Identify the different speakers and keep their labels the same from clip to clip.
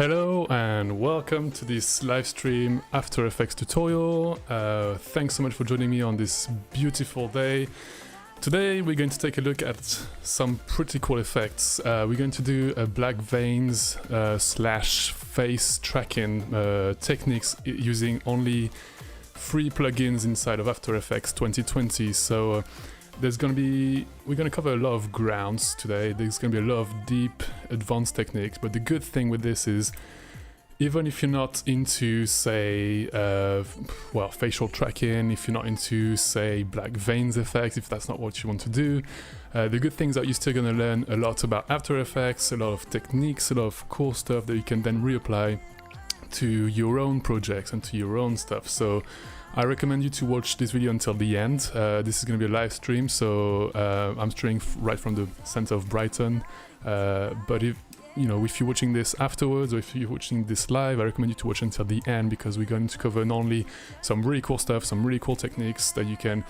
Speaker 1: Hello and welcome to this live stream After Effects tutorial. Thanks so much for joining me on this beautiful day. Today we're going to take a look at some pretty cool effects. We're going to do a black veins slash face tracking techniques using only 3 plugins inside of After Effects 2020. So we're going to cover a lot of grounds today. There's going to be a lot of deep, advanced techniques, but the good thing with this is, even if you're not into, say, facial tracking, if you're not into, say, black veins effects, if that's not what you want to do, the good thing is that you're still going to learn a lot about After Effects, a lot of techniques, a lot of cool stuff that you can then reapply to your own projects and to your own stuff. So I recommend you to watch this video until the end. This is going to be a live stream, so I'm streaming right from the center of Brighton. But if you're watching this afterwards, or if you're watching this live, I recommend you to watch until the end, because we're going to cover not only some really cool stuff, some really cool techniques that you can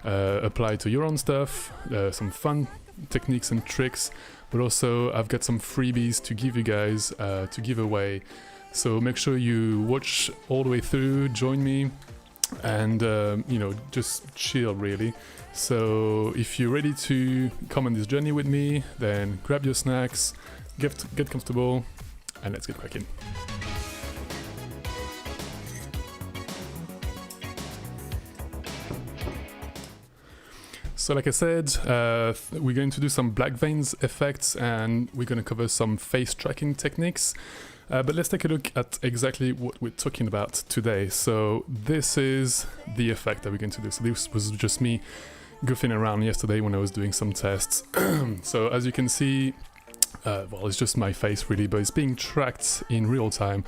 Speaker 1: apply to your own stuff, some fun techniques and tricks, but also I've got some freebies to give you guys, to give away. So make sure you watch all the way through, join me, and just chill really. So if you're ready to come on this journey with me, then grab your snacks, get comfortable, and let's get cracking. So like I said, we're going to do some black veins effects, and we're going to cover some face tracking techniques. But let's take a look at exactly what we're talking about today. So this is the effect that we're going to do. So this was just me goofing around yesterday when I was doing some tests. So as you can see, it's just my face really, but it's being tracked in real time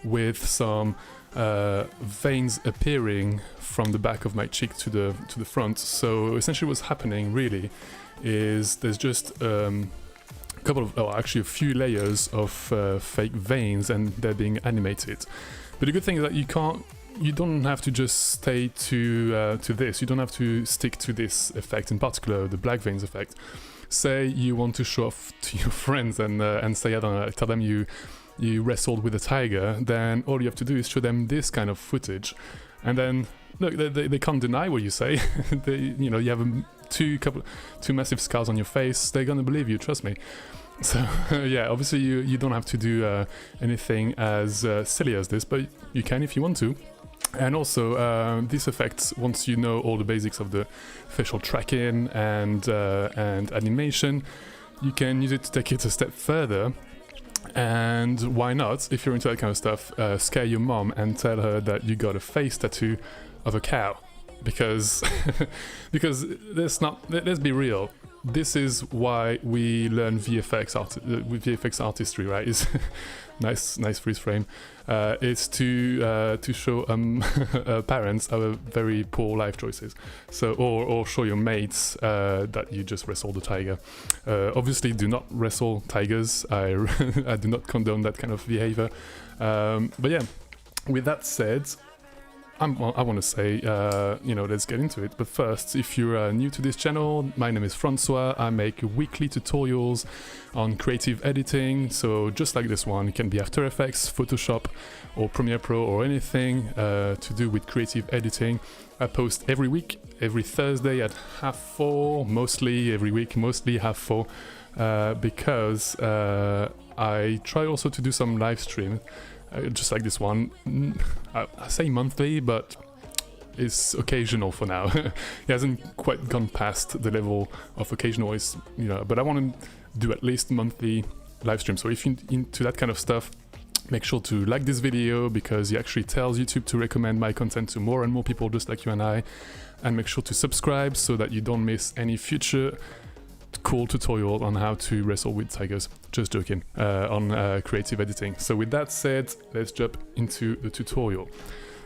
Speaker 1: with some veins appearing from the back of my cheek to the front. So essentially what's happening really is there's just actually a few layers of fake veins, and they're being animated. But the good thing is that you don't have to just stay to this. You don't have to stick to this effect in particular, the black veins effect. Say you want to show off to your friends and say, I don't know, tell them you wrestled with a tiger, then all you have to do is show them this kind of footage, and then look, they can't deny what you say. You have two massive scars on your face. They're gonna believe you, trust me. So yeah, obviously you don't have to do anything as silly as this, but you can if you want to. And also this effect, once you know all the basics of the facial tracking and animation, you can use it to take it a step further. And why not, if you're into that kind of stuff, scare your mom and tell her that you got a face tattoo of a cow, because let's be real, this is why we learn VFX artistry, right? Is nice freeze frame. It's to show parents our very poor life choices. So or show your mates that you just wrestled a tiger. Obviously, do not wrestle tigers. I do not condone that kind of behavior. But yeah, with that said, I want to say, let's get into it. But first, if you're new to this channel, my name is Francois. I make weekly tutorials on creative editing. So just like this one, it can be After Effects, Photoshop, or Premiere Pro, or anything to do with creative editing. I post every week, every Thursday at 4:30, mostly every week, mostly 4:30, because I try also to do some live stream. Just like this one. I say monthly, but it's occasional for now. It hasn't quite gone past the level of occasional, but I want to do at least monthly live stream. So if you're into that kind of stuff, make sure to like this video, because it actually tells YouTube to recommend my content to more and more people just like you and I. And make sure to subscribe so that you don't miss any future cool tutorial on how to wrestle with tigers. Just joking, on creative editing. So with that said, let's jump into the tutorial.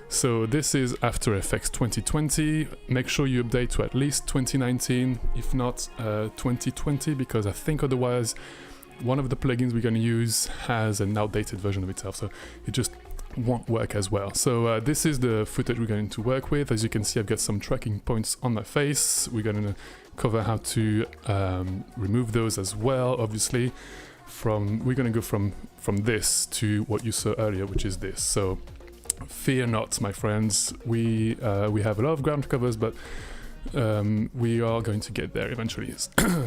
Speaker 1: So this is After Effects 2020. Make sure you update to at least 2019, if not 2020, because I think otherwise one of the plugins we're going to use has an outdated version of itself, so it just won't work as well. So this is the footage we're going to work with. As you can see, I've got some tracking points on my face. We're going to cover how to remove those as well, obviously. we're gonna go from this to what you saw earlier, which is this. So fear not, my friends. We have a lot of ground to cover, but we are going to get there eventually.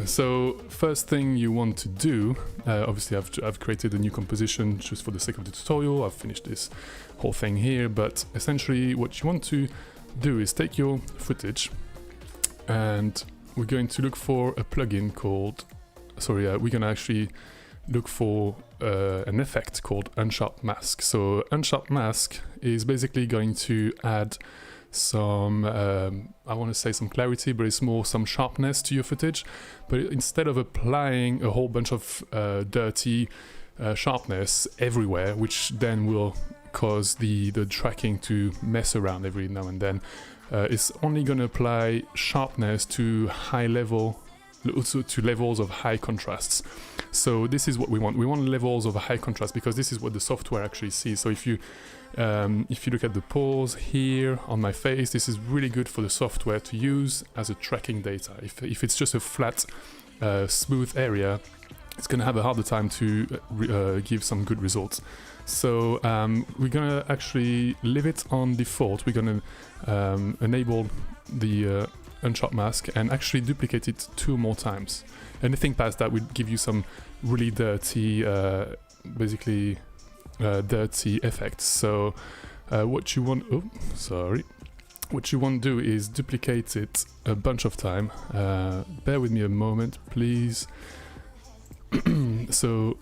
Speaker 1: So first thing you want to do, obviously I've created a new composition just for the sake of the tutorial. I've finished this whole thing here, but essentially what you want to do is take your footage, and we're going to look for a plugin called, we're going to actually look for an effect called Unsharp Mask. So Unsharp Mask is basically going to add some, I want to say some clarity, but it's more some sharpness to your footage. But instead of applying a whole bunch of dirty sharpness everywhere, which then will cause the tracking to mess around every now and then, it's only going to apply sharpness to high level, also to levels of high contrasts. So this is what we want. We want levels of high contrast because this is what the software actually sees. So if you look at the pores here on my face, this is really good for the software to use as a tracking data. If it's just a flat, smooth area, it's going to have a harder time to give some good results. So we're going to actually leave it on default. We're going to enable the Unsharp Mask and actually duplicate it 2 more times. Anything past that would give you some really dirty, dirty effects. So what you want, what you want to do is duplicate it a bunch of time. Bear with me a moment, please. So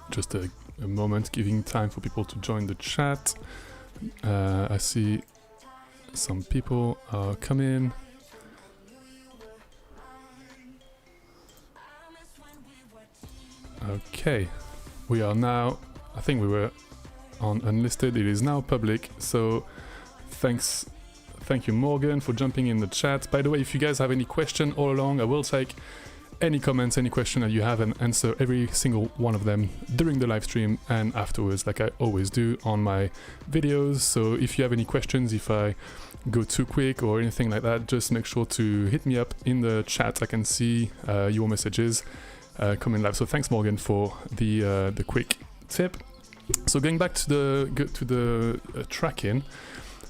Speaker 1: just a moment, giving time for people to join the chat. I see some people are coming. Okay, we are now, I think we were on unlisted, it is now public, so thank you Morgan for jumping in the chat. By the way, if you guys have any question all along, I will take any comments, any question that you have and answer every single one of them during the live stream and afterwards, like I always do on my videos. So if you have any questions, if I go too quick or anything like that, just make sure to hit me up in the chat. I can see your messages coming live. So thanks Morgan for the quick tip. So going back to the tracking,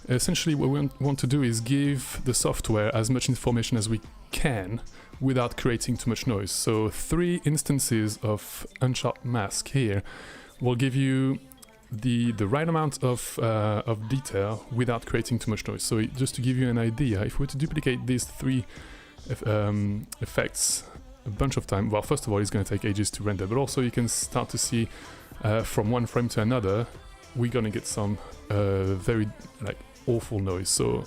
Speaker 1: essentially what we want to do is give the software as much information as we can without creating too much noise. So 3 instances of Unsharp Mask here will give you the right amount of detail without creating too much noise. So just to give you an idea, if we were to duplicate these 3 effects a bunch of time, well, first of all, it's going to take ages to render, but also you can start to see from one frame to another, we're going to get some very awful noise. So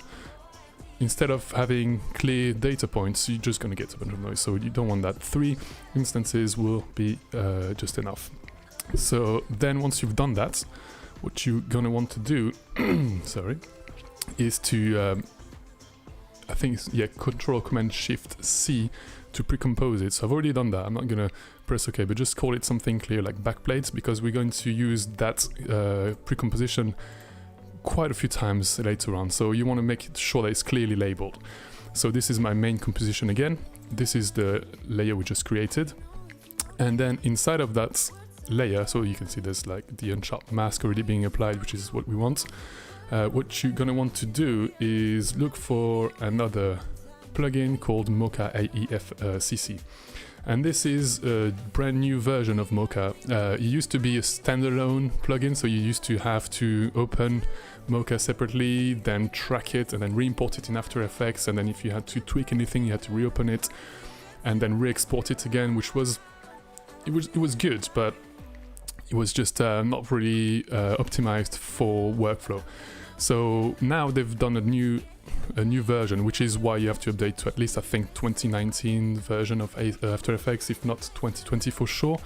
Speaker 1: instead of having clear data points, you're just going to get a bunch of noise. So you don't want that. 3 instances will be just enough. So then once you've done that, what you're going to want to do, is to, I think it's, Control Command Shift C to pre-compose it. So I've already done that. I'm not going to press OK, but just call it something clear like backplates, because we're going to use that pre-composition quite a few times later on. So you want to make sure that it's clearly labeled. So this is my main composition again. This is the layer we just created. And then inside of that layer, so you can see there's like the Unsharp Mask already being applied, which is what we want. What you're going to want to do is look for another plugin called Mocha AEFCC. And this is a brand new version of Mocha. It used to be a standalone plugin, so you used to have to open Mocha separately, then track it, and then re-import it in After Effects, and then if you had to tweak anything, you had to reopen it, and then re-export it again, which was... It was good, but it was just not really optimized for workflow. So now they've done a new version, which is why you have to update to at least, I think, 2019 version of After Effects, if not 2020 for sure.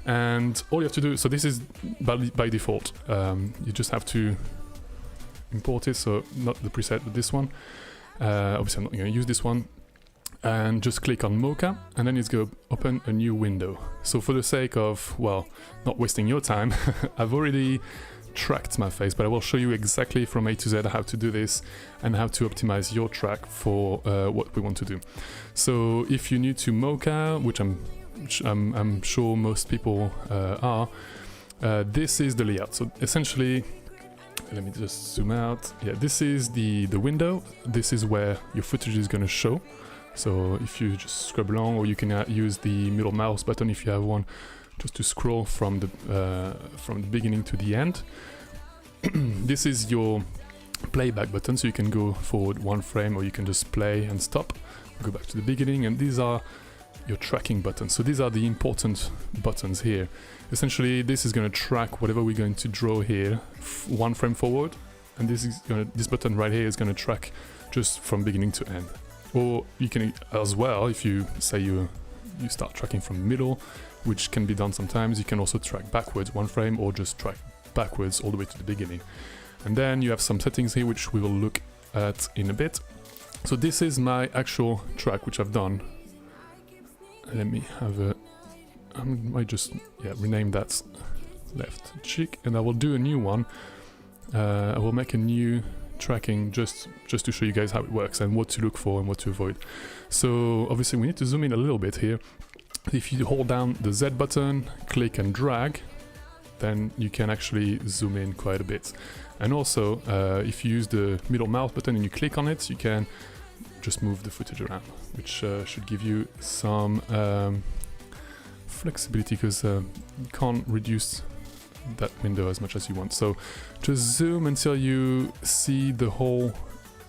Speaker 1: And all you have to do, so this is by default, you just have to import it, so not the preset, but this one. Obviously I'm not going to use this one. And just click on Mocha, and then it's going to open a new window. So for the sake of, well, not wasting your time, I've already tracked my face, but I will show you exactly from A to Z how to do this and how to optimize your track for what we want to do. So if you're new to Mocha, which I'm sure most people are, this is the layout. So essentially, let me just zoom out. Yeah, this is the window. This is where your footage is going to show. So if you just scrub along, or you can use the middle mouse button if you have one, just to scroll from the beginning to the end. This is your playback button, so you can go forward one frame, or you can just play and stop, go back to the beginning. And these are your tracking buttons. So these are the important buttons here. Essentially, this is going to track whatever we're going to draw here, one frame forward, and this button right here is going to track just from beginning to end. Or you can as well, if you say you start tracking from the middle, which can be done sometimes, you can also track backwards one frame, or just track backwards all the way to the beginning. And then you have some settings here which we will look at in a bit. So this is my actual track which I've done. Let me have a... I might just rename that left cheek, and I will do a new one. I will make a new tracking just to show you guys how it works and what to look for and what to avoid. So obviously we need to zoom in a little bit here. If you hold down the Z button, click and drag, then you can actually zoom in quite a bit. And also if you use the middle mouse button and you click on it, you can just move the footage around, which should give you some flexibility, because you can't reduce that window as much as you want. So just zoom until you see the whole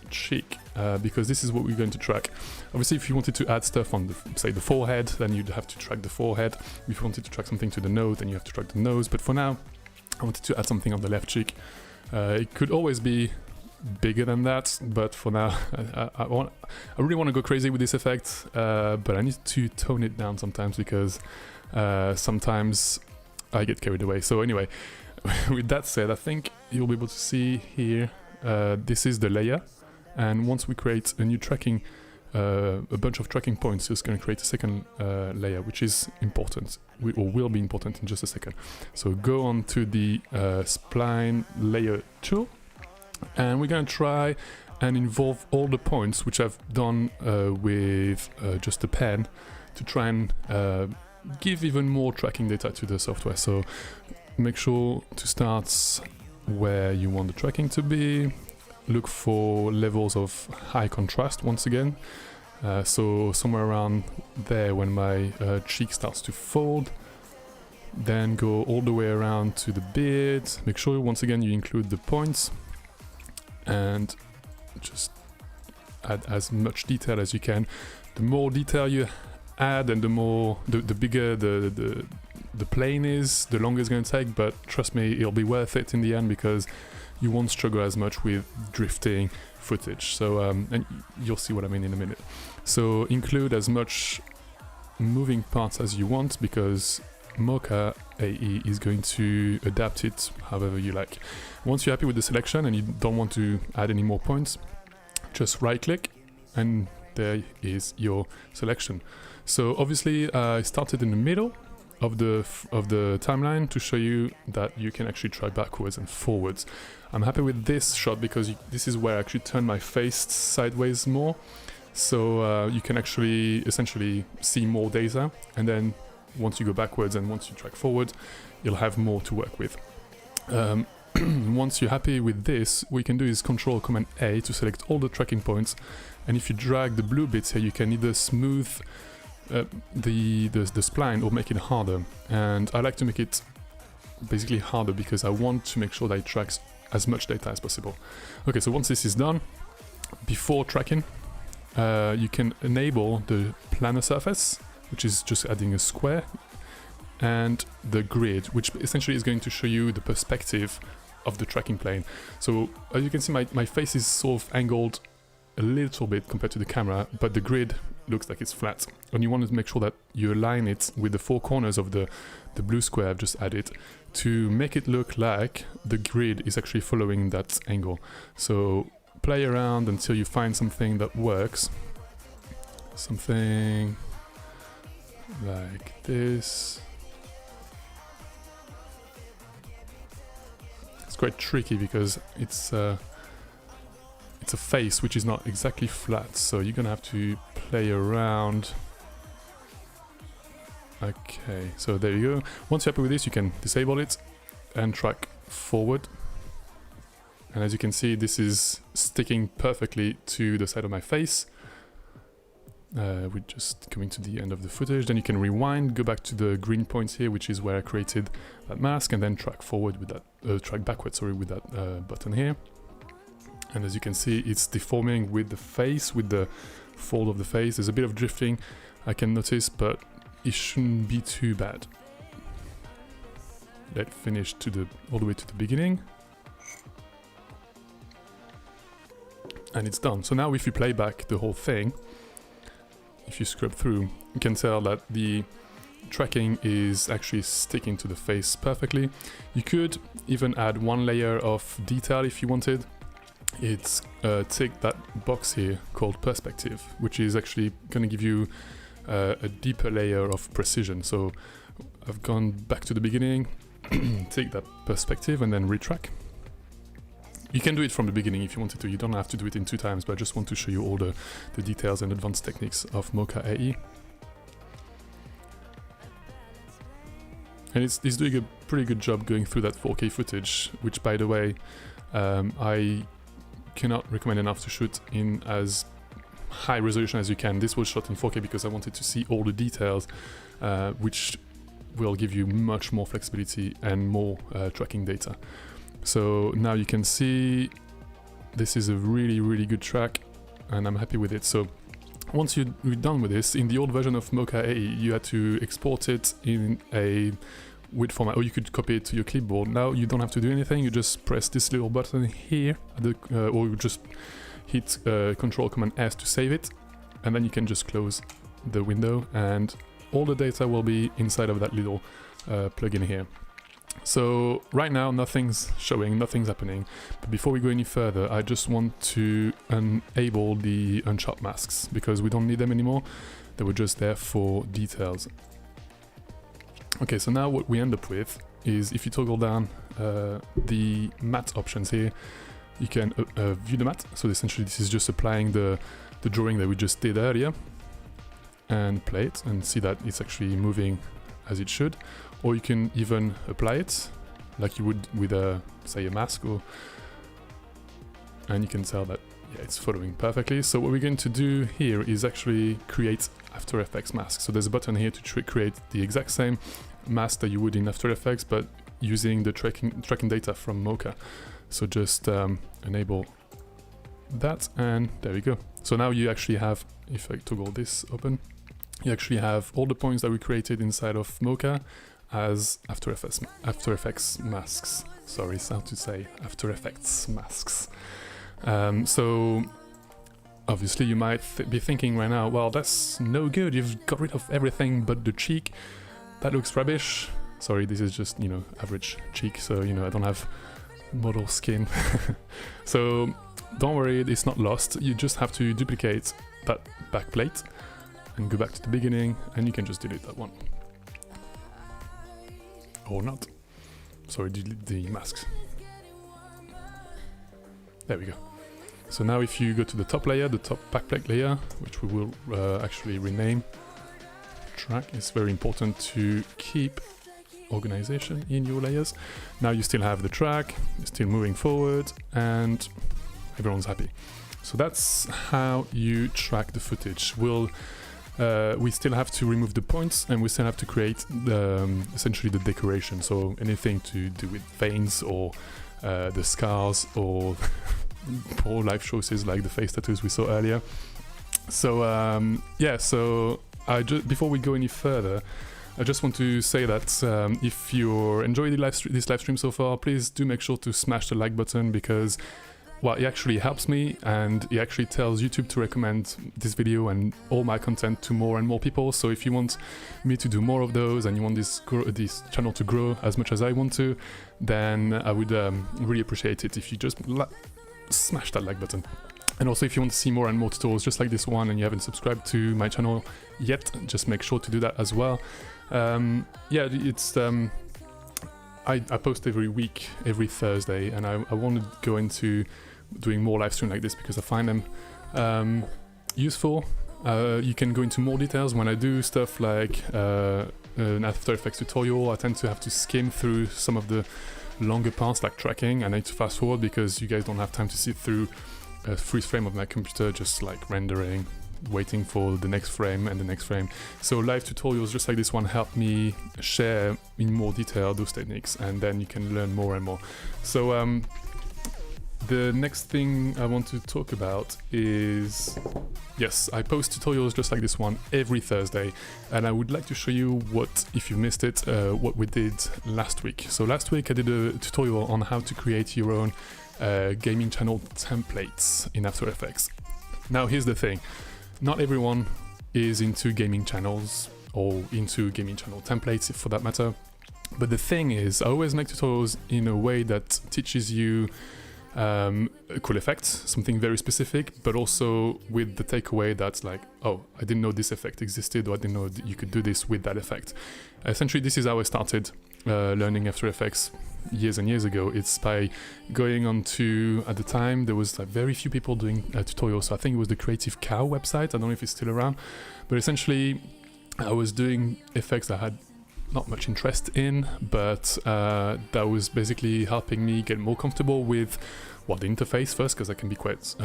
Speaker 1: cheek, because this is what we're going to track. Obviously, if you wanted to add stuff on say the forehead, then you'd have to track the forehead. If you wanted to track something to the nose, then you have to track the nose. But for now, I wanted to add something on the left cheek. It could always be bigger than that, but for now I really want to go crazy with this effect, but I need to tone it down sometimes, because sometimes I get carried away. So anyway, with that said, I think you'll be able to see here, this is the layer, and once we create a new tracking, a bunch of tracking points, it's going to create a second layer, which is important, or will be important in just a second. So go on to the spline layer tool, and we're going to try and involve all the points, which I've done with just a pen, to try and give even more tracking data to the software. So make sure to start where you want the tracking to be. Look for levels of high contrast once again. So somewhere around there when my cheek starts to fold. Then go all the way around to the beard. Make sure once again you include the points, and just add as much detail as you can. The more detail you add, and the bigger the plane is, the longer it's going to take, but trust me, it'll be worth it in the end, because you won't struggle as much with drifting footage. So and you'll see what I mean in a minute. So include as much moving parts as you want, because Mocha AE is going to adapt it however you like. Once you're happy with the selection and you don't want to add any more points, just right click, and there is your selection. So obviously I started in the middle of the timeline to show you that you can actually try backwards and forwards. I'm happy with this shot because this is where I actually turn my face sideways more, so you can actually essentially see more data, and then once you go backwards and once you track forward, you'll have more to work with. Once you're happy with this, what you can do is Control Command A to select all the tracking points, and if you drag the blue bits here, you can either smooth the spline or make it harder. And I like to make it basically harder because I want to make sure that it tracks as much data as possible. Okay, so once this is done, before tracking, you can enable the planar surface, which is just adding a square, and the grid, which essentially is going to show you the perspective of the tracking plane. So as you can see, my face is sort of angled a little bit compared to the camera, but the grid looks like it's flat. And you want to make sure that you align it with the four corners of the blue square I've just added to make it look like the grid is actually following that angle. So play around until you find something that works. Something like this. It's quite tricky because it's a face which is not exactly flat, so you're gonna have to play around. Okay, so there you go. Once you're happy with this, you can disable it and track forward. And as you can see, this is sticking perfectly to the side of my face. We're just coming to the end of the footage. Then you can rewind, go back to the green points here, which is where I created that mask, and then track forward with that, track backward, sorry, with that button here. And as you can see, it's deforming with the face, with the fold of the face. There's a bit of drifting I can notice, but it shouldn't be too bad. Let's finish all the way to the beginning. And it's done. So now if you play back the whole thing, if you scrub through, you can tell that the tracking is actually sticking to the face perfectly. You could even add one layer of detail if you wanted. It's tick that box here called perspective, which is actually going to give you a deeper layer of precision. So I've gone back to the beginning, take that perspective and then retrack. You can do it from the beginning if you wanted to, you don't have to do it in 2 times, but I just want to show you all the details and advanced techniques of Mocha AE. And it's doing a pretty good job going through that 4K footage, which by the way, I cannot recommend enough to shoot in as high resolution as you can. This was shot in 4K because I wanted to see all the details, which will give you much more flexibility and more tracking data. So now you can see this is a really good track and I'm happy with it. So once you're done with this, in the old version of Mocha AE you had to export it in a width format, or you could copy it to your clipboard. Now you don't have to do anything, you just press this little button here at or you just hit Control Command S to save it, and then you can just close the window and all the data will be inside of that little plugin here. So right now nothing's showing, nothing's happening, but before we go any further I just want to enable the unsharp masks because we don't need them anymore, they were just there for details. Okay, so now what we end up with is if you toggle down the matte options here, you can view the matte, so essentially this is just applying the drawing that we just did earlier, and play it and see that it's actually moving as it should. Or you can even apply it like you would with say a mask, and you can tell that yeah, it's following perfectly. So what we're going to do here is actually create After Effects mask. So there's a button here to create the exact same mask that you would in After Effects, but using the tracking data from Mocha. So just enable that and there we go. So now you actually have, if I toggle this open, you actually have all the points that we created inside of Mocha as After Effects masks. Sorry, it's hard to say, After Effects masks. So obviously you might be thinking right now, well, that's no good, you've got rid of everything but the cheek. That looks rubbish. Sorry, this is just, you know, average cheek, so, you know, I don't have model skin. So don't worry, it's not lost. You just have to duplicate that back plate and go back to the beginning, and you can just delete that one. Or not. Sorry, delete the masks. There we go. So now if you go to the top layer, the top backplate layer, which we will actually rename track, it's very important to keep organization in your layers. Now you still have the track, it's still moving forward, and everyone's happy. So that's how you track the footage. We still have to remove the points, and we still have to create essentially the decoration. So anything to do with veins or the scars or poor life choices like the face tattoos we saw earlier. So yeah, so before we go any further, I just want to say that if you're enjoying this live stream so far, please do make sure to smash the like button, because well, it actually helps me and it actually tells YouTube to recommend this video and all my content to more and more people. So if you want me to do more of those and you want this channel to grow as much as I want to, then I would really appreciate it if you just smash that like button. And also if you want to see more and more tutorials just like this one and you haven't subscribed to my channel yet, just make sure to do that as well. Yeah, it's I post every week, every Thursday, and I want to go into doing more live stream like this because I find them useful. You can go into more details when I do stuff like an After Effects tutorial. I tend to have to skim through some of the longer parts like tracking. I need to fast forward because you guys don't have time to sit through a freeze frame of my computer just like rendering, waiting for the next frame and the next frame. So live tutorials just like this one help me share in more detail those techniques, and then you can learn more and more. So the next thing I want to talk about is, yes, I post tutorials just like this one every Thursday, and I would like to show you what, if you missed it, what we did last week. So last week I did a tutorial on how to create your own gaming channel templates in After Effects. Now here's the thing, not everyone is into gaming channels or into gaming channel templates for that matter, but the thing is I always make tutorials in a way that teaches you a cool effect, something very specific, but also with the takeaway that's like, oh, I didn't know this effect existed, or I didn't know that you could do this with that effect. Essentially, this is how I started learning After Effects years and years ago. It's by going on to, at the time, there was like very few people doing tutorials, so I think it was the Creative Cow website, I don't know if it's still around, but essentially I was doing effects I had not much interest in, but that was basically helping me get more comfortable with, well, the interface first, because that can be quite,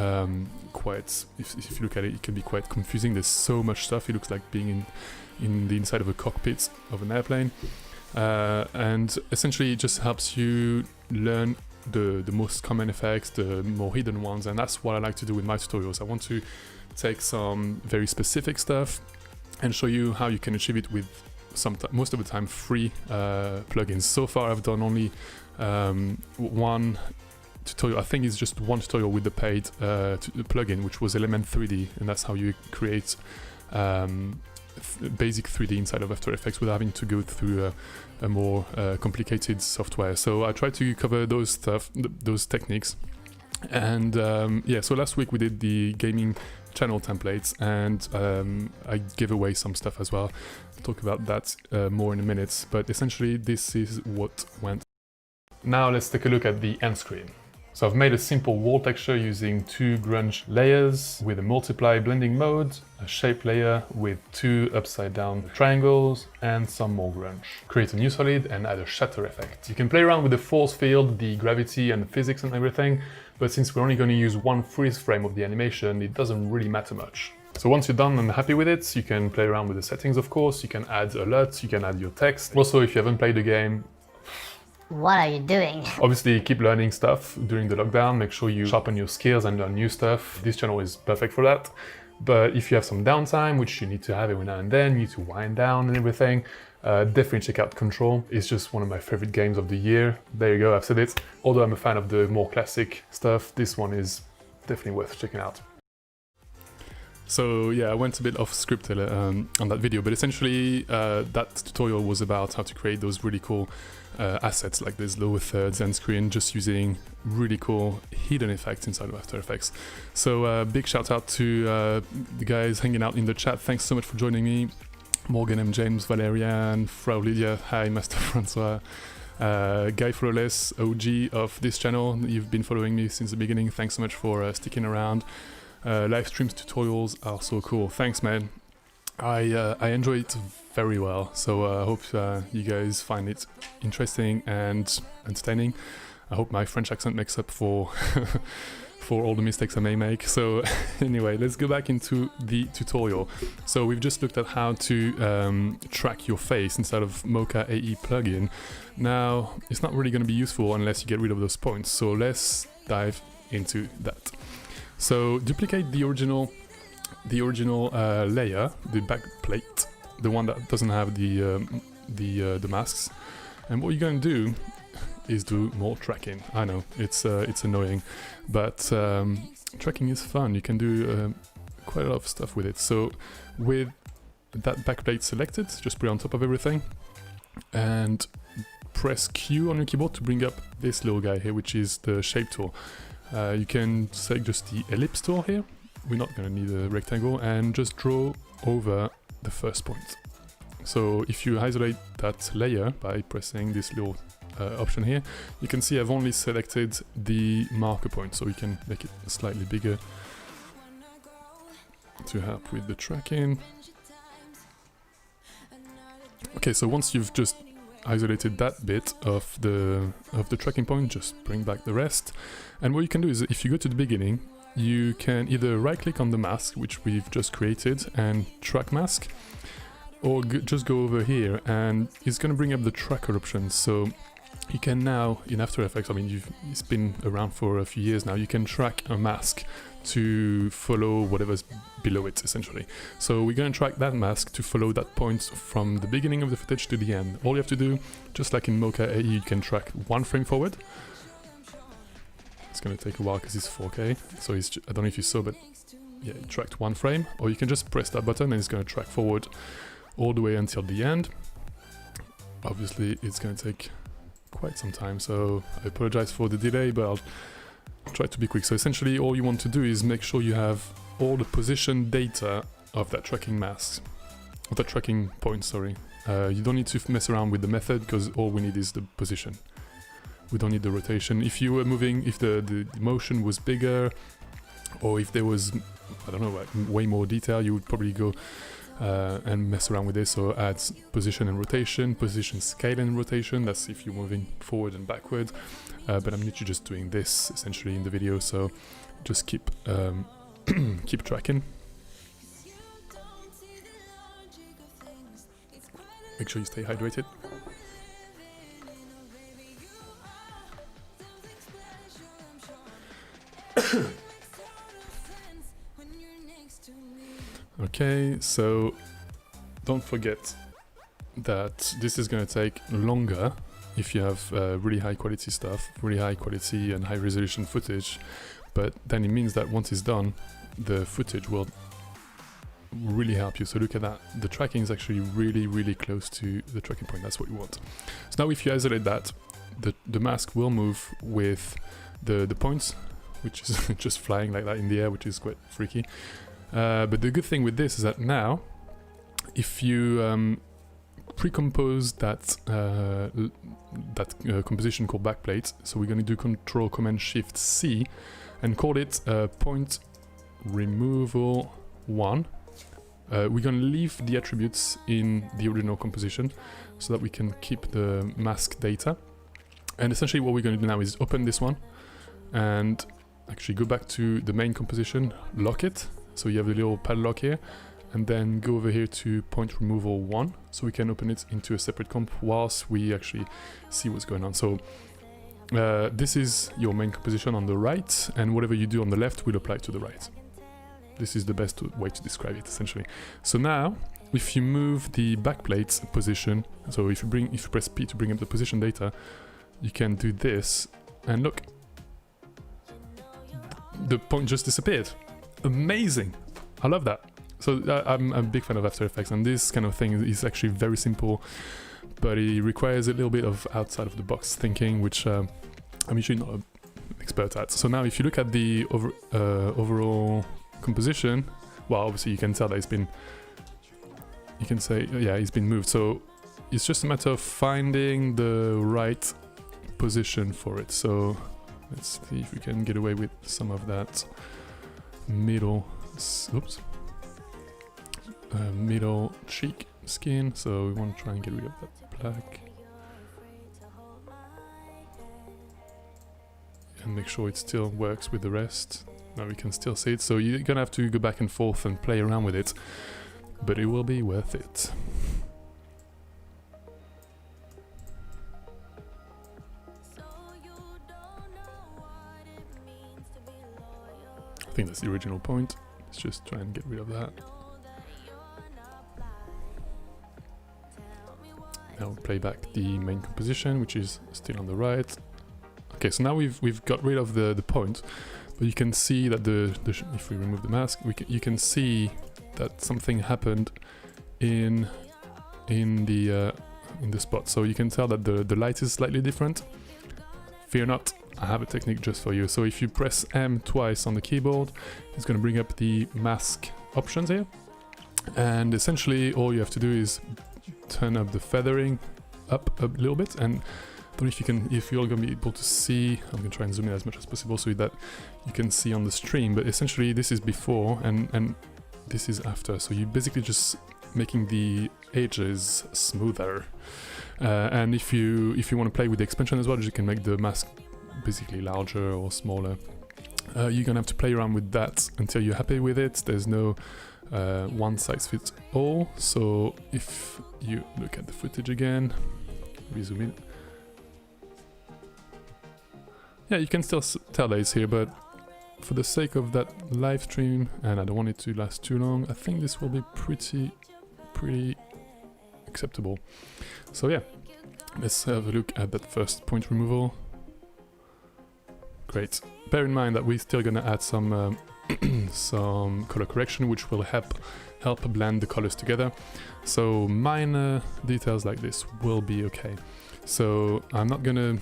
Speaker 1: if you look at it, it can be quite confusing. There's so much stuff. It looks like being in the inside of a cockpit of an airplane, and essentially it just helps you learn the most common effects, the more hidden ones, and that's what I like to do with my tutorials. I want to take some very specific stuff and show you how you can achieve it with most of the time free plugins. So far I've done only one tutorial. I think it's just one tutorial with the paid plugin, which was Element 3D, and that's how you create basic 3D inside of After Effects without having to go through a more complicated software. So I try to cover those techniques, and yeah, so last week we did the gaming channel templates, and I gave away some stuff as well. I'll talk about that more in a minute, but essentially this is what went. Now let's take a look at the end screen. So I've made a simple wall texture using 2 grunge layers with a multiply blending mode, a shape layer with 2 upside down triangles, and some more grunge. Create a new solid and add a shatter effect. You can play around with the force field, the gravity and the physics and everything, but since we're only going to use one freeze frame of the animation, it doesn't really matter much. So once you're done and happy with it, you can play around with the settings, of course. You can add a LUT, you can add your text. Also, if you haven't played the game,
Speaker 2: what are you doing?
Speaker 1: Obviously, keep learning stuff during the lockdown. Make sure you sharpen your skills and learn new stuff. This channel is perfect for that. But if you have some downtime, which you need to have every now and then, you need to wind down and everything, definitely check out Control. It's just one of my favorite games of the year. There you go, I've said it. Although I'm a fan of the more classic stuff, this one is definitely worth checking out. So yeah, I went a bit off script on that video, but essentially that tutorial was about how to create those really cool assets like this lower thirds end screen, just using really cool hidden effects inside of After Effects. So big shout out to the guys hanging out in the chat. Thanks so much for joining me. Morgan M. James, Valerian, Frau Lydia, hi Master Francois, Guy Flawless, OG of this channel. You've been following me since the beginning. Thanks so much for sticking around. Live streams tutorials are so cool. Thanks, man. I enjoy it very well, so I hope you guys find it interesting and entertaining. I hope my French accent makes up for for all the mistakes I may make. So anyway, let's go back into the tutorial. So we've just looked at how to track your face inside of Mocha AE plugin. Now, it's not really going to be useful unless you get rid of those points, so let's dive into that. So duplicate the original layer, the back plate, the one that doesn't have the masks, and what you're going to do is do more tracking. I know it's annoying, but tracking is fun. You can do quite a lot of stuff with it. So with that backplate selected, just put it on top of everything and press Q on your keyboard to bring up this little guy here, which is the shape tool. You can select just the ellipse tool here. We're not going to need a rectangle, and just draw over the first point. So if you isolate that layer by pressing this little option here, you can see I've only selected the marker point, so we can make it slightly bigger to help with the tracking. Okay, so once you've just isolated that bit of the tracking point, just bring back the rest. And what you can do is, if you go to the beginning, you can either right click on the mask, which we've just created, and track mask, or just go over here and it's going to bring up the tracker options. So you can now, in After Effects, I mean, it's been around for a few years now, you can track a mask to follow whatever's below it, essentially. So we're going to track that mask to follow that point from the beginning of the footage to the end. All you have to do, just like in Mocha AE, you can track one frame forward. It's going to take a while because it's 4K, so I don't know if you saw, but yeah, it tracked one frame. Or you can just press that button and it's going to track forward all the way until the end. Obviously, it's going to take quite some time, so I apologize for the delay, but I'll try to be quick. So essentially, all you want to do is make sure you have all the position data of that tracking mask, of that tracking point, sorry. You don't need to mess around with the method, because all we need is the position. We don't need the rotation. If you were moving, if the motion was bigger, or if there was, I don't know, like way more detail, you would probably go and mess around with this, so add position and rotation, position scale and rotation, that's if you're moving forward and backward, but I'm literally just doing this essentially in the video, so just keep keep tracking. Make sure you stay hydrated. Okay, so don't forget that this is going to take longer if you have really high quality stuff, really high quality and high resolution footage, but then it means that once it's done, the footage will really help you. So look at that, the tracking is actually really close to the tracking point. That's what you want. So now if you isolate that, the mask will move with the points, which is just flying like that in the air, which is quite freaky. But the good thing with this is that now, if you pre-compose that composition called backplate, so we're going to do Control-Command-Shift-C and call it point removal 1. We're going to leave the attributes in the original composition so that we can keep the mask data. And essentially what we're going to do now is open this one and actually go back to the main composition, lock it. So you have the little padlock here, and then go over here to point removal 1, so we can open it into a separate comp whilst we actually see what's going on. So this is your main composition on the right, and whatever you do on the left will apply to the right. This is the best way to describe it, essentially. So now, if you move the backplate position, so if you press P to bring up the position data, you can do this, and look, the point just disappeared. Amazing! I love that. So I'm a big fan of After Effects, and this kind of thing is actually very simple, but it requires a little bit of outside of the box thinking, which I'm usually not an expert at. So now if you look at the overall composition, well, obviously you can tell that it's been, you can say, yeah, it's been moved. So it's just a matter of finding the right position for it. So let's see if we can get away with some of that middle, oops, middle cheek skin. So we want to try and get rid of that black and make sure it still works with the rest. Now we can still see it, so you're gonna have to go back and forth and play around with it, but it will be worth it. I think that's the original point. Let's just try and get rid of that. Now we'll play back the main composition, which is still on the right. Okay, so now we've got rid of the point, but you can see that if we remove the mask, you can see that something happened in the spot. So you can tell that the light is slightly different. Fear not, I have a technique just for you. So if you press M twice on the keyboard, it's going to bring up the mask options here. And essentially all you have to do is turn up the feathering up a little bit, and don't know if you're gonna be able to see. I'm gonna try and zoom in as much as possible so that you can see on the stream. But essentially, this is before and this is after. So you're basically just making the edges smoother. And if you want to play with the expansion as well, you can make the mask basically larger or smaller. You're gonna have to play around with that until you're happy with it. There's no one size fits all. So if you look at the footage again, resume in. Yeah, you can still tell that it's here, but for the sake of that live stream, and I don't want it to last too long, I think this will be pretty acceptable. So yeah, let's have a look at that first point removal. Great. Bear in mind that we're still gonna add some some color correction, which will help blend the colors together. So minor details like this will be okay. So I'm not gonna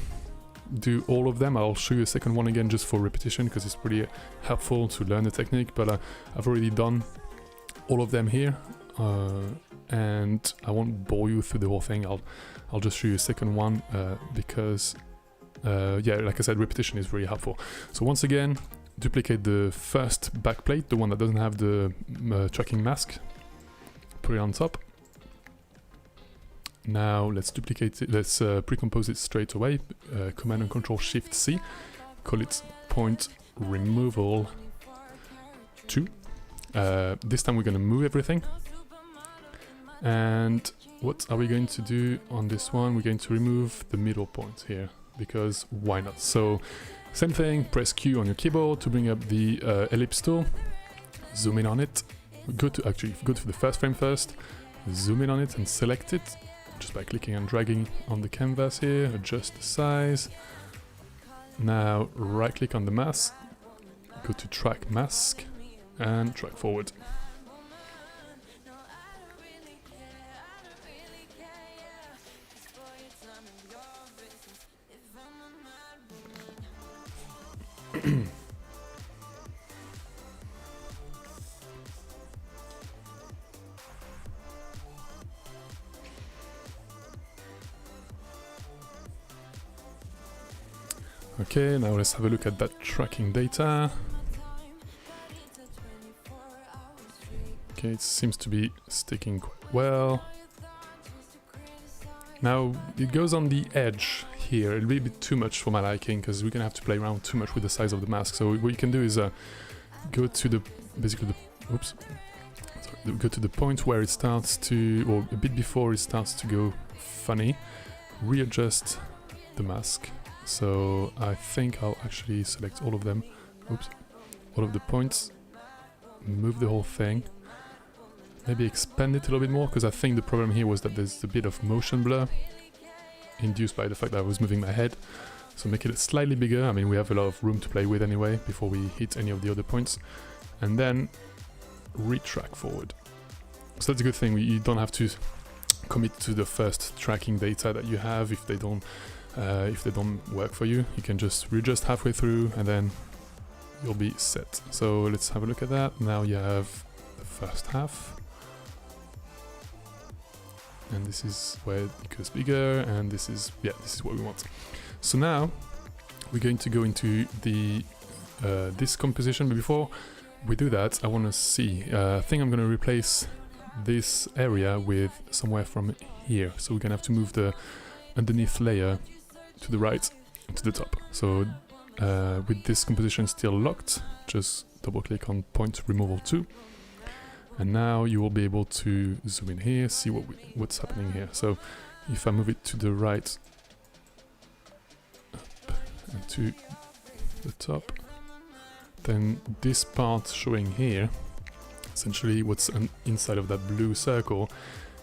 Speaker 1: do all of them. I'll show you a second one again just for repetition because it's pretty helpful to learn the technique, but I've already done all of them here, and I won't bore you through the whole thing. I'll just show you a second one because yeah, like I said, repetition is very helpful. So once again, duplicate the first backplate, the one that doesn't have the tracking mask, put it on top. Now let's duplicate it, let's pre-compose it straight away. Command and Control Shift C, call it point removal 2. This time we're going to move everything. And what are we going to do on this one? We're going to remove the middle point here, because why not? So same thing, press Q on your keyboard to bring up the ellipse tool, zoom in on it, go to the first frame first, zoom in on it and select it, just by clicking and dragging on the canvas here, adjust the size. Now right click on the mask, go to track mask and track forward. Okay, now let's have a look at that tracking data. Okay, it seems to be sticking quite well. Now, it goes on the edge here. It'll be a bit too much for my liking because we're gonna have to play around too much with the size of the mask. So what you can do is go to the, go to the point where it starts to, or a bit before it starts to go funny, readjust the mask. So I think I'll actually select all of them, all of the points, move the whole thing, maybe expand it a little bit more, because I think the problem here was that there's a bit of motion blur induced by the fact that I was moving my head. So make it slightly bigger. I mean, we have a lot of room to play with anyway before we hit any of the other points, and then retrack forward. So that's a good thing. You don't have to commit to the first tracking data that you have if they don't work for you. You can just readjust halfway through and then you'll be set. So let's have a look at that. Now you have the first half, and this is where it goes bigger, and this is what we want. So now we're going to go into the this composition, but before we do that, I want to see, I think I'm going to replace this area with somewhere from here. So we're going to have to move the underneath layer to the right and to the top. So with this composition still locked, just double click on point removal 2, and now you will be able to zoom in here, see what's happening here. So if I move it to the right, up and to the top, then this part showing here, essentially what's inside of that blue circle,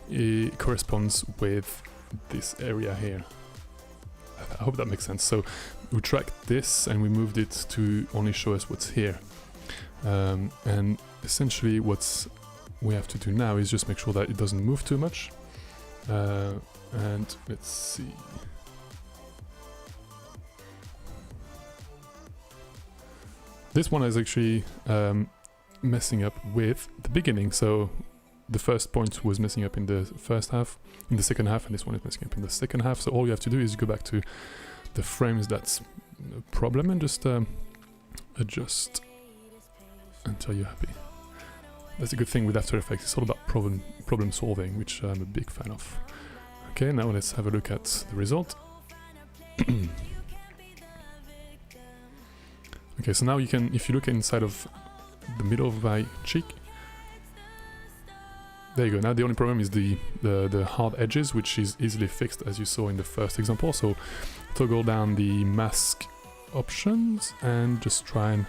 Speaker 1: it corresponds with this area here. I hope that makes sense. So we tracked this and we moved it to only show us what's here. And essentially what we have to do now is just make sure that it doesn't move too much. And let's see. This one is actually messing up with the beginning. So the first point was messing up in the second half, and this one is messing up in the second half. So all you have to do is go back to the frames that's a problem and just adjust until you're happy. That's a good thing with After Effects. It's all about problem solving, which I'm a big fan of. Okay, now let's have a look at the result. Okay, so now you can, if you look inside of the middle of my cheek, there you go. Now the only problem is the hard edges, which is easily fixed as you saw in the first example. So toggle down the mask options and just try and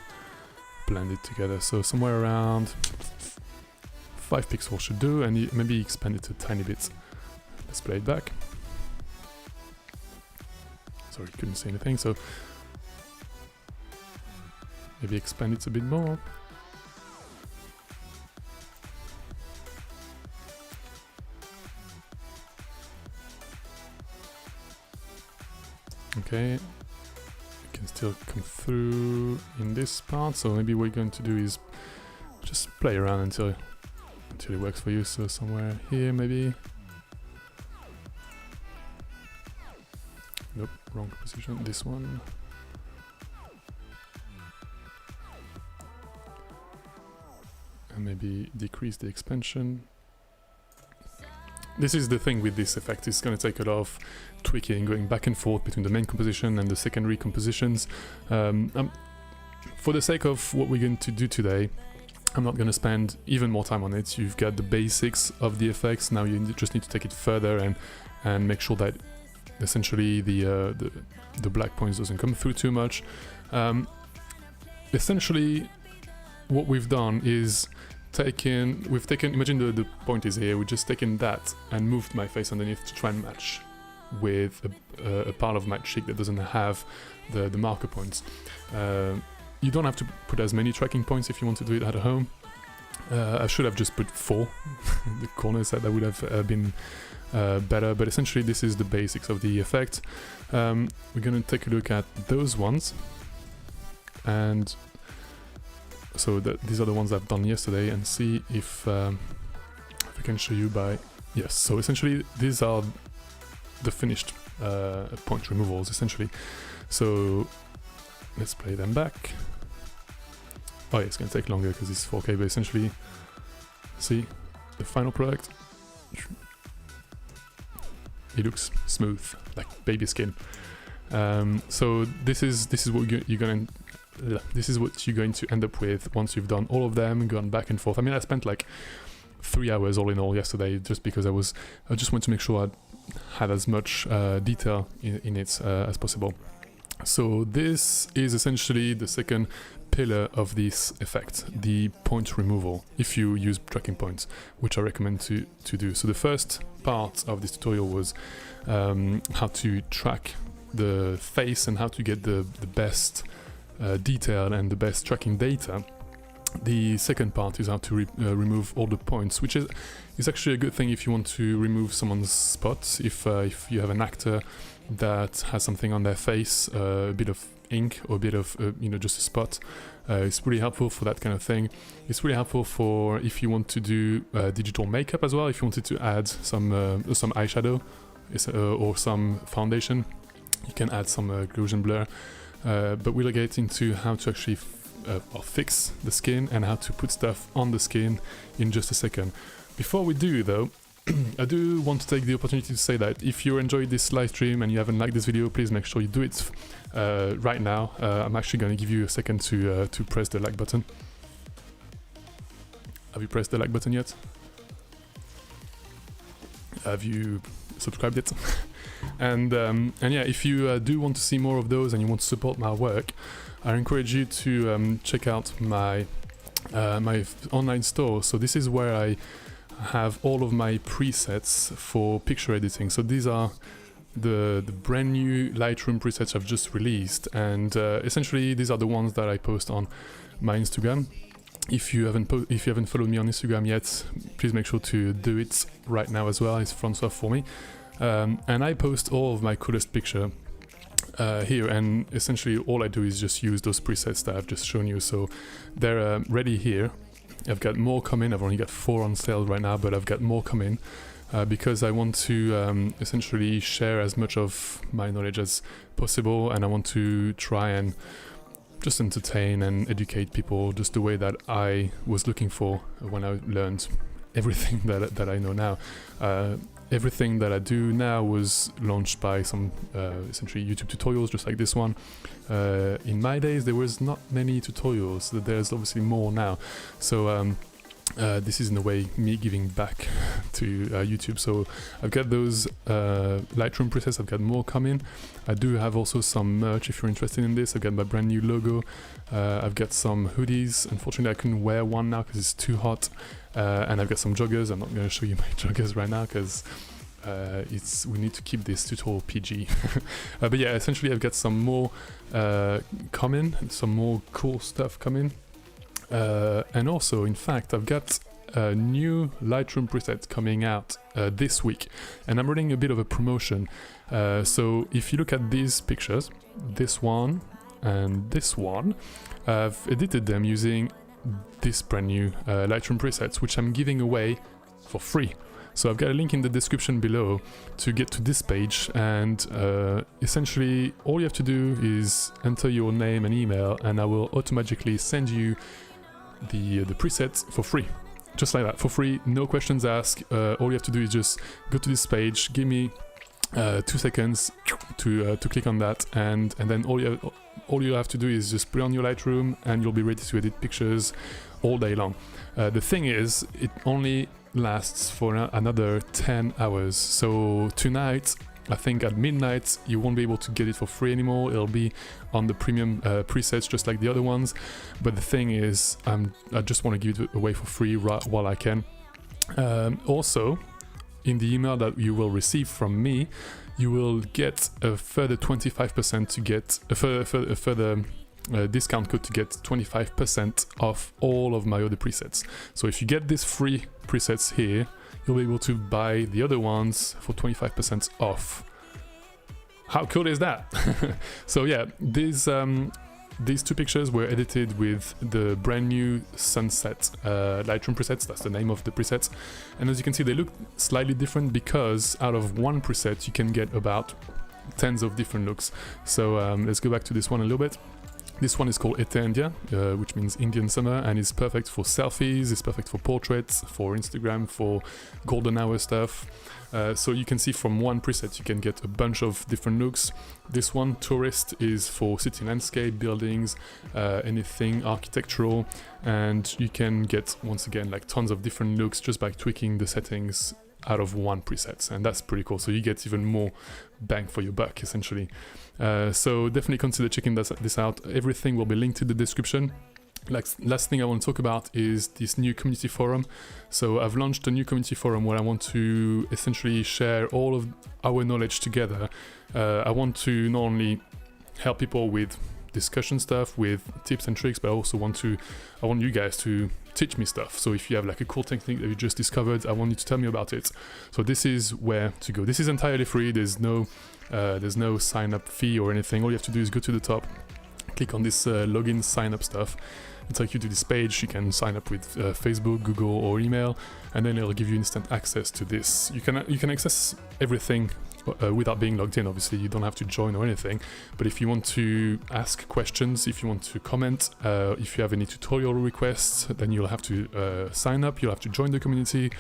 Speaker 1: blend it together. So somewhere around 5 pixels should do, and maybe expand it a tiny bit. Let's play it back. Sorry, couldn't see anything, so maybe expand it a bit more. Okay, it can still come through in this part, so maybe what you're going to do is just play around until it works for you. So somewhere here maybe. Nope, wrong position. This one. And maybe decrease the expansion. This is the thing with this effect. It's going to take a lot of tweaking, going back and forth between the main composition and the secondary compositions. For the sake of what we're going to do today, I'm not going to spend even more time on it. You've got the basics of the effects. Now you just need to take it further and make sure that essentially the black points doesn't come through too much. Essentially, what we've done is we've taken, imagine the point is here, we've just taken that and moved my face underneath to try and match with a part of my cheek that doesn't have the marker points. You don't have to put as many tracking points if you want to do it at home. I should have just put 4 in the corners, that would have been better, but essentially this is the basics of the effect. We're going to take a look at those ones, and so these are the ones I've done yesterday, and see if I can show you by... Yes, so essentially these are the finished point removals, essentially. So let's play them back. Oh yeah, it's going to take longer because it's 4K, but essentially, see the final product. It looks smooth, like baby skin. So this is what you're going to end up with once you've done all of them, gone back and forth. I mean, I spent like 3 hours all in all yesterday, just because I just wanted to make sure I had as much detail in it as possible. So this is essentially the second pillar of this effect, the point removal, if you use tracking points, which I recommend to do. So the first part of this tutorial was how to track the face and how to get the best detail and the best tracking data. The second part is how to remove all the points, which is actually a good thing if you want to remove someone's spots. If you have an actor that has something on their face, a bit of ink or a bit of just a spot, it's really helpful for that kind of thing. It's really helpful for if you want to do digital makeup as well. If you wanted to add some eyeshadow or some foundation, you can add some occlusion blur. But we'll get into how to actually fix the skin and how to put stuff on the skin in just a second. Before we do though, I do want to take the opportunity to say that if you enjoyed this live stream and you haven't liked this video, please make sure you do it right now. I'm actually going to give you a second to press the like button. Have you pressed the like button yet? Have you subscribed yet? And yeah, if you do want to see more of those and you want to support my work, I encourage you to check out my my online store. So this is where I have all of my presets for picture editing. So these are the brand new Lightroom presets I've just released, and essentially these are the ones that I post on my Instagram. If you haven't followed me on Instagram yet, please make sure to do it right now as well. It's Fourmy. And I post all of my coolest picture here, and essentially all I do is just use those presets that I've just shown you. So they're ready here. I've got more coming. I've only got 4 on sale right now, but I've got more coming because I want to essentially share as much of my knowledge as possible, and I want to try and just entertain and educate people just the way that I was looking for when I learned everything that I know now. Everything that I do now was launched by some essentially YouTube tutorials just like this one. In my days there was not many tutorials, there's obviously more now. So this is in a way me giving back to YouTube. So I've got those Lightroom presets, I've got more coming. I do have also some merch if you're interested in this. I've got my brand new logo. I've got some hoodies. Unfortunately I couldn't wear one now because it's too hot. And I've got some joggers. I'm not going to show you my joggers right now because we need to keep this tutorial PG. But yeah, essentially I've got some more coming, some more cool stuff coming. And also, in fact, I've got a new Lightroom preset coming out this week, and I'm running a bit of a promotion. So if you look at these pictures, this one and this one, I've edited them using this brand new Lightroom presets, which I'm giving away for free. So I've got a link in the description below to get to this page, and essentially all you have to do is enter your name and email, and I will automatically send you the presets for free. Just like that, for free, no questions asked. All you have to do is just go to this page, give me 2 seconds to click on that, and then all you have to do is just put it on your Lightroom and you'll be ready to edit pictures all day long. The thing is, it only lasts for another 10 hours. So tonight, I think at midnight, you won't be able to get it for free anymore. It'll be on the premium presets just like the other ones. But the thing is, I just want to give it away for free while I can. Also, in the email that you will receive from me, you will get a further 25% to get a further discount code to get 25% off all of my other presets. So if you get these free presets here, you'll be able to buy the other ones for 25% off. How cool is that? So yeah, these 2 pictures were edited with the brand new Sunset Lightroom presets. That's the name of the presets. And as you can see, they look slightly different because out of one preset, you can get about tens of different looks. So let's go back to this one a little bit. This one is called Ete India, which means Indian summer, and is perfect for selfies, it's perfect for portraits, for Instagram, for golden hour stuff. So you can see from one preset you can get a bunch of different looks. This one, Tourist, is for city landscape, buildings, anything architectural, and you can get, once again, like tons of different looks just by tweaking the settings out of one preset, and that's pretty cool. So you get even more bang for your buck, essentially. So definitely consider checking this out. Everything will be linked in the description. Last thing I want to talk about is this new community forum. So I've launched a new community forum where I want to essentially share all of our knowledge together. I want to not only help people with discussion stuff, with tips and tricks, but I also want you guys to teach me stuff. So if you have like a cool technique that you just discovered, I want you to tell me about it. So this is where to go. This is entirely free. There's no sign up fee or anything. All you have to do is go to the top, click on this login sign up stuff. It'll take you to this page. You can sign up with Facebook, Google, or email, and then it'll give you instant access to this. You can access everything without being logged in. Obviously, you don't have to join or anything. But if you want to ask questions, if you want to comment, if you have any tutorial requests, then you'll have to sign up. You'll have to join the community,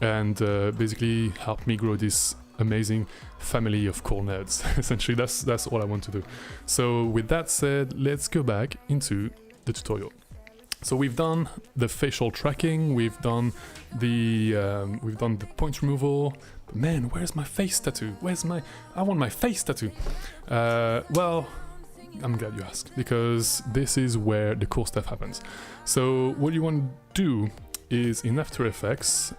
Speaker 1: and basically help me grow this amazing family of cool nerds. Essentially, that's all I want to do. So with that said, let's go back into the tutorial. So we've done the facial tracking, we've done the point removal. But man, where's my face tattoo? I want my face tattoo. Well, I'm glad you asked, because this is where the cool stuff happens. So what you want to do is in After Effects,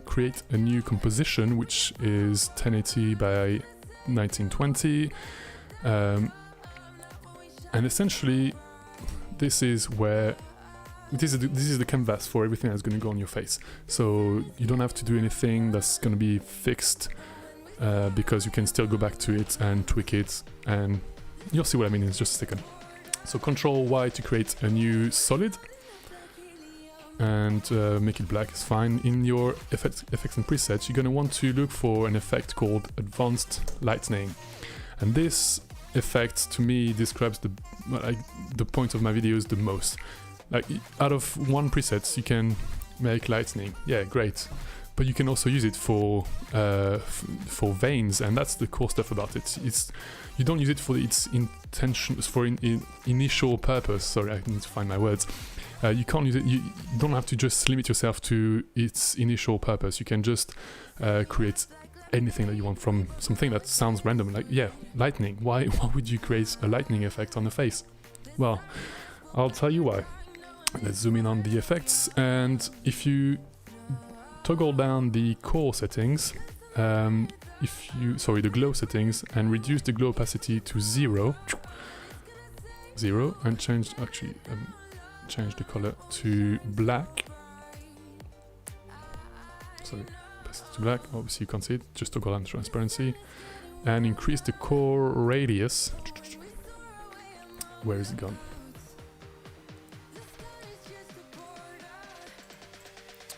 Speaker 1: create a new composition, which is 1080 by 1920, and essentially this is the canvas for everything that's going to go on your face. So you don't have to do anything that's going to be fixed, because you can still go back to it and tweak it, and you'll see what I mean in just a second. So Control Y to create a new solid, and make it black is fine. In your effects and presets, you're going to want to look for an effect called advanced lightning, and this effect to me describes the point of my videos the most. Like, out of one preset you can make lightning, yeah, great, but you can also use it for veins, and that's the cool stuff about it. You don't use it for its intentions, for initial purpose. Sorry, I need to find my words. You can't use it. You don't have to just limit yourself to its initial purpose. You can just create anything that you want from something that sounds random. Like, yeah, lightning. Why would you create a lightning effect on the face? Well, I'll tell you why. Let's zoom in on the effects, and if you toggle down the core settings, the glow settings, and reduce the glow opacity to 0, and change the color to black. Sorry, opacity to black. Obviously you can't see it. Just toggle down transparency, and increase the core radius. Where is it gone?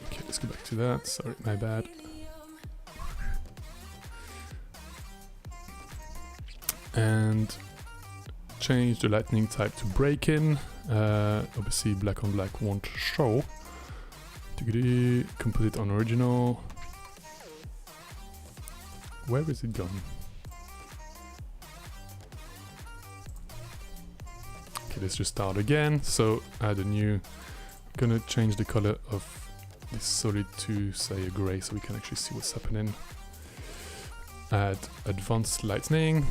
Speaker 1: Okay, let's go back to that. Sorry, my bad. And change the lightning type to break-in. Obviously black on black won't show. Composite on original. Where is it gone? Okay, let's just start again. So add a new, gonna change the color of this solid to say a gray so we can actually see what's happening. Add advanced lightning.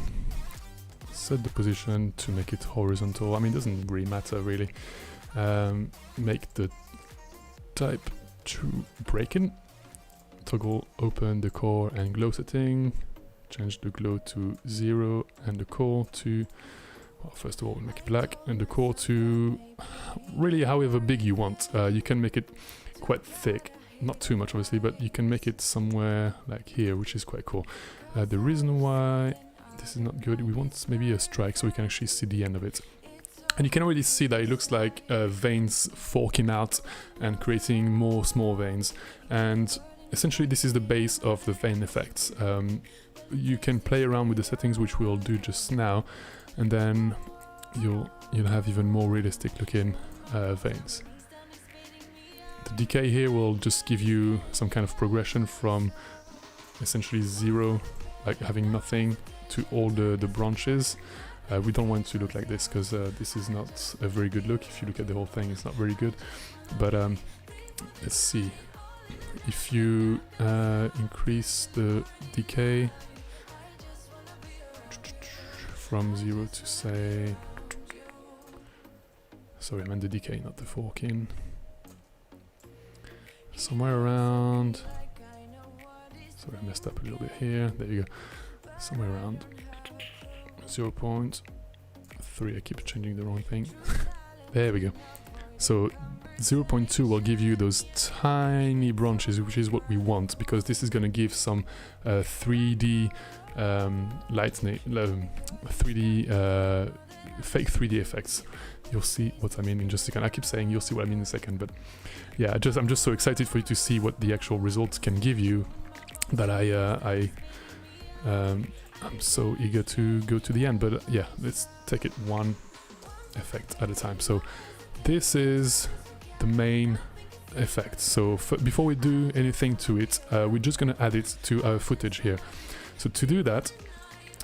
Speaker 1: Set the position to make it horizontal. I mean, it doesn't really matter really. Make the type to break-in. Toggle open the core and glow setting. Change the glow to 0 and the core to, well, first of all, make it black, and the core to really however big you want. You can make it quite thick, not too much obviously, but you can make it somewhere like here, which is quite cool. The reason why this is not good, we want maybe a strike so we can actually see the end of it. And you can already see that it looks like veins forking out and creating more small veins. And essentially this is the base of the vein effects. You can play around with the settings, which we'll do just now, and then you'll have even more realistic looking veins. The decay here will just give you some kind of progression from essentially 0, like having nothing, to all the branches. We don't want to look like this because this is not a very good look. If you look at the whole thing, it's not very good. But let's see. If you increase the decay from 0 to say... Sorry, I meant the decay, not the forking. Somewhere around... Sorry, I messed up a little bit here. There you go. Somewhere around 0.3. I keep changing the wrong thing. There we go. So 0.2 will give you those tiny branches, which is what we want, because this is going to give some 3D lightning, 3D fake 3D effects. You'll see what I mean in just a second. I keep saying you'll see what I mean in a second, but yeah, I'm just so excited for you to see what the actual results can give you that I'm so eager to go to the end. But yeah, let's take it one effect at a time. So this is the main effect. So before we do anything to it, we're just going to add it to our footage here. So to do that,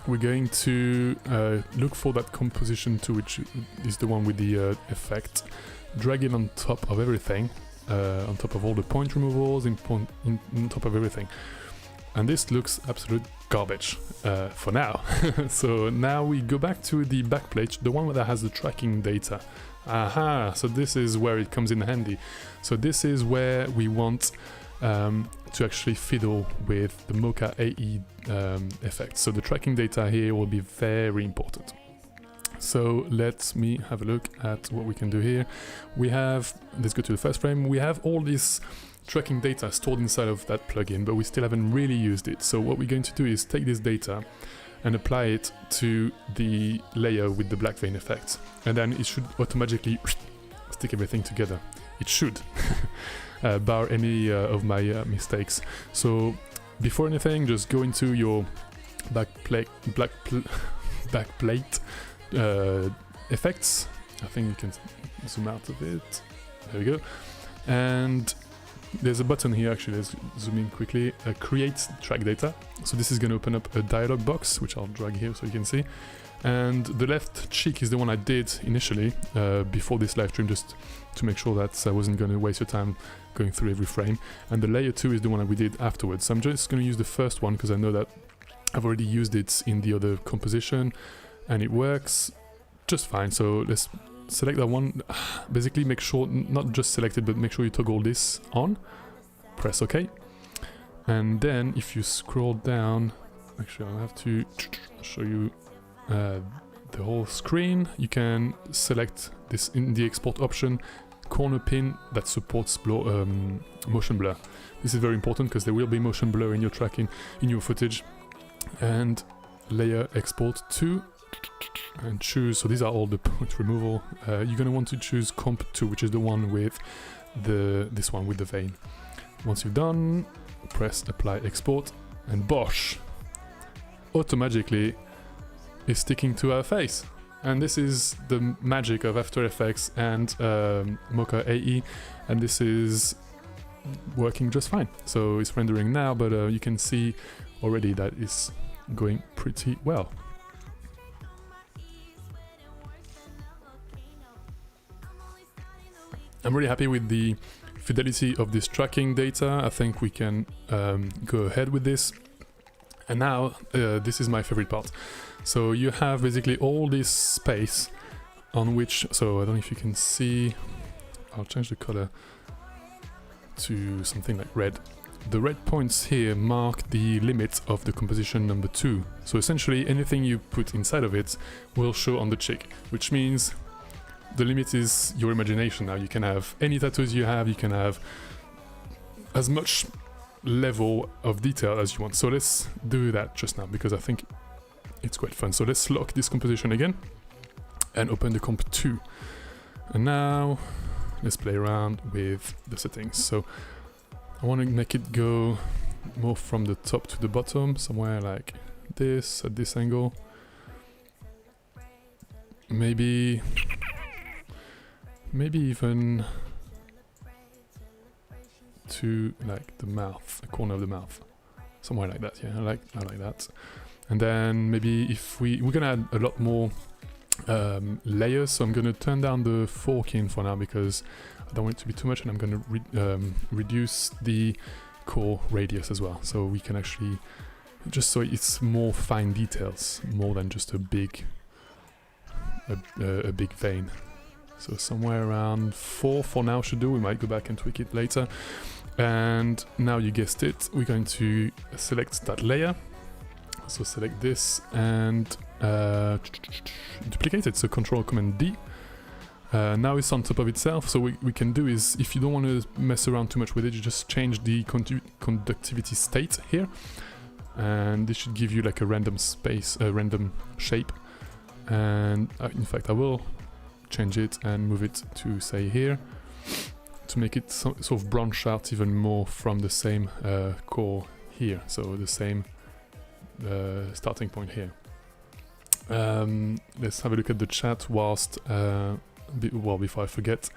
Speaker 1: we're going to look for that composition tool, which is the one with the effect. Drag it on top of everything, on top of all the point removals, on top of everything. And this looks absolute garbage for now. So now we go back to the backplate, the one that has the tracking data. Aha, so this is where it comes in handy. So this is where we want to actually fiddle with the Mocha AE effect. So the tracking data here will be very important. So let me have a look at what we can do here. We have, let's go to the first frame, we have all this tracking data stored inside of that plugin, but we still haven't really used it. So what we're going to do is take this data and apply it to the layer with the black vein effect, and then it should automatically stick everything together. It should. bar any of my mistakes. So before anything, just go into your backplate effects. I think you can zoom out of it. There we go. And there's a button here, actually, let's zoom in quickly. Create track data. So this is going to open up a dialog box, which I'll drag here so you can see. And the left cheek is the one I did initially before this live stream, just to make sure that I wasn't going to waste your time going through every frame. And the layer 2 is the one that we did afterwards. So I'm just going to use the first one because I know that I've already used it in the other composition and it works just fine. So let's select that one. Basically make sure, not just select it, but make sure you toggle this on. Press OK. And then if you scroll down, actually I'll have to show you the whole screen. You can select this in the export option, corner pin that supports motion blur. This is very important because there will be motion blur in your tracking, in your footage. And layer export to, and choose, so these are all the point removal. You're going to want to choose comp 2, which is the one with this one with the vein. Once you've done, press apply export, and bosh, automatically is sticking to our face. And this is the magic of After Effects and Mocha AE, and this is working just fine. So it's rendering now, but you can see already that it's going pretty well. I'm really happy with the fidelity of this tracking data. I think we can go ahead with this. And now this is my favorite part. So you have basically all this space on which, so I don't know if you can see, I'll change the color to something like red. The red points here mark the limit of the composition number 2. So essentially anything you put inside of it will show on the cheek, which means the limit is your imagination now. You can have any tattoos you have, you can have as much level of detail as you want. So let's do that just now because I think it's quite fun. So let's lock this composition again and open the comp 2. And now let's play around with the settings. So I want to make it go more from the top to the bottom, somewhere like this, at this angle. Maybe even to like the mouth, the corner of the mouth, somewhere like that. Yeah, I like that. And then maybe if we're gonna add a lot more layers, so I'm gonna turn down the forking for now because I don't want it to be too much, and I'm gonna reduce the core radius as well, so we can actually, just so it's more fine details, more than just a big vein. So somewhere around 4 for now should do. We might go back and tweak it later. And now you guessed it, we're going to select that layer. So select this and duplicate it. So Control Command D. Now it's on top of itself. So what we can do is, if you don't want to mess around too much with it, you just change the conductivity state here, and this should give you like a random space, a random shape. And in fact, I will change it and move it to say here to make it sort of branch out even more from the same core here. So the same starting point here. Let's have a look at the chat whilst, well, before I forget,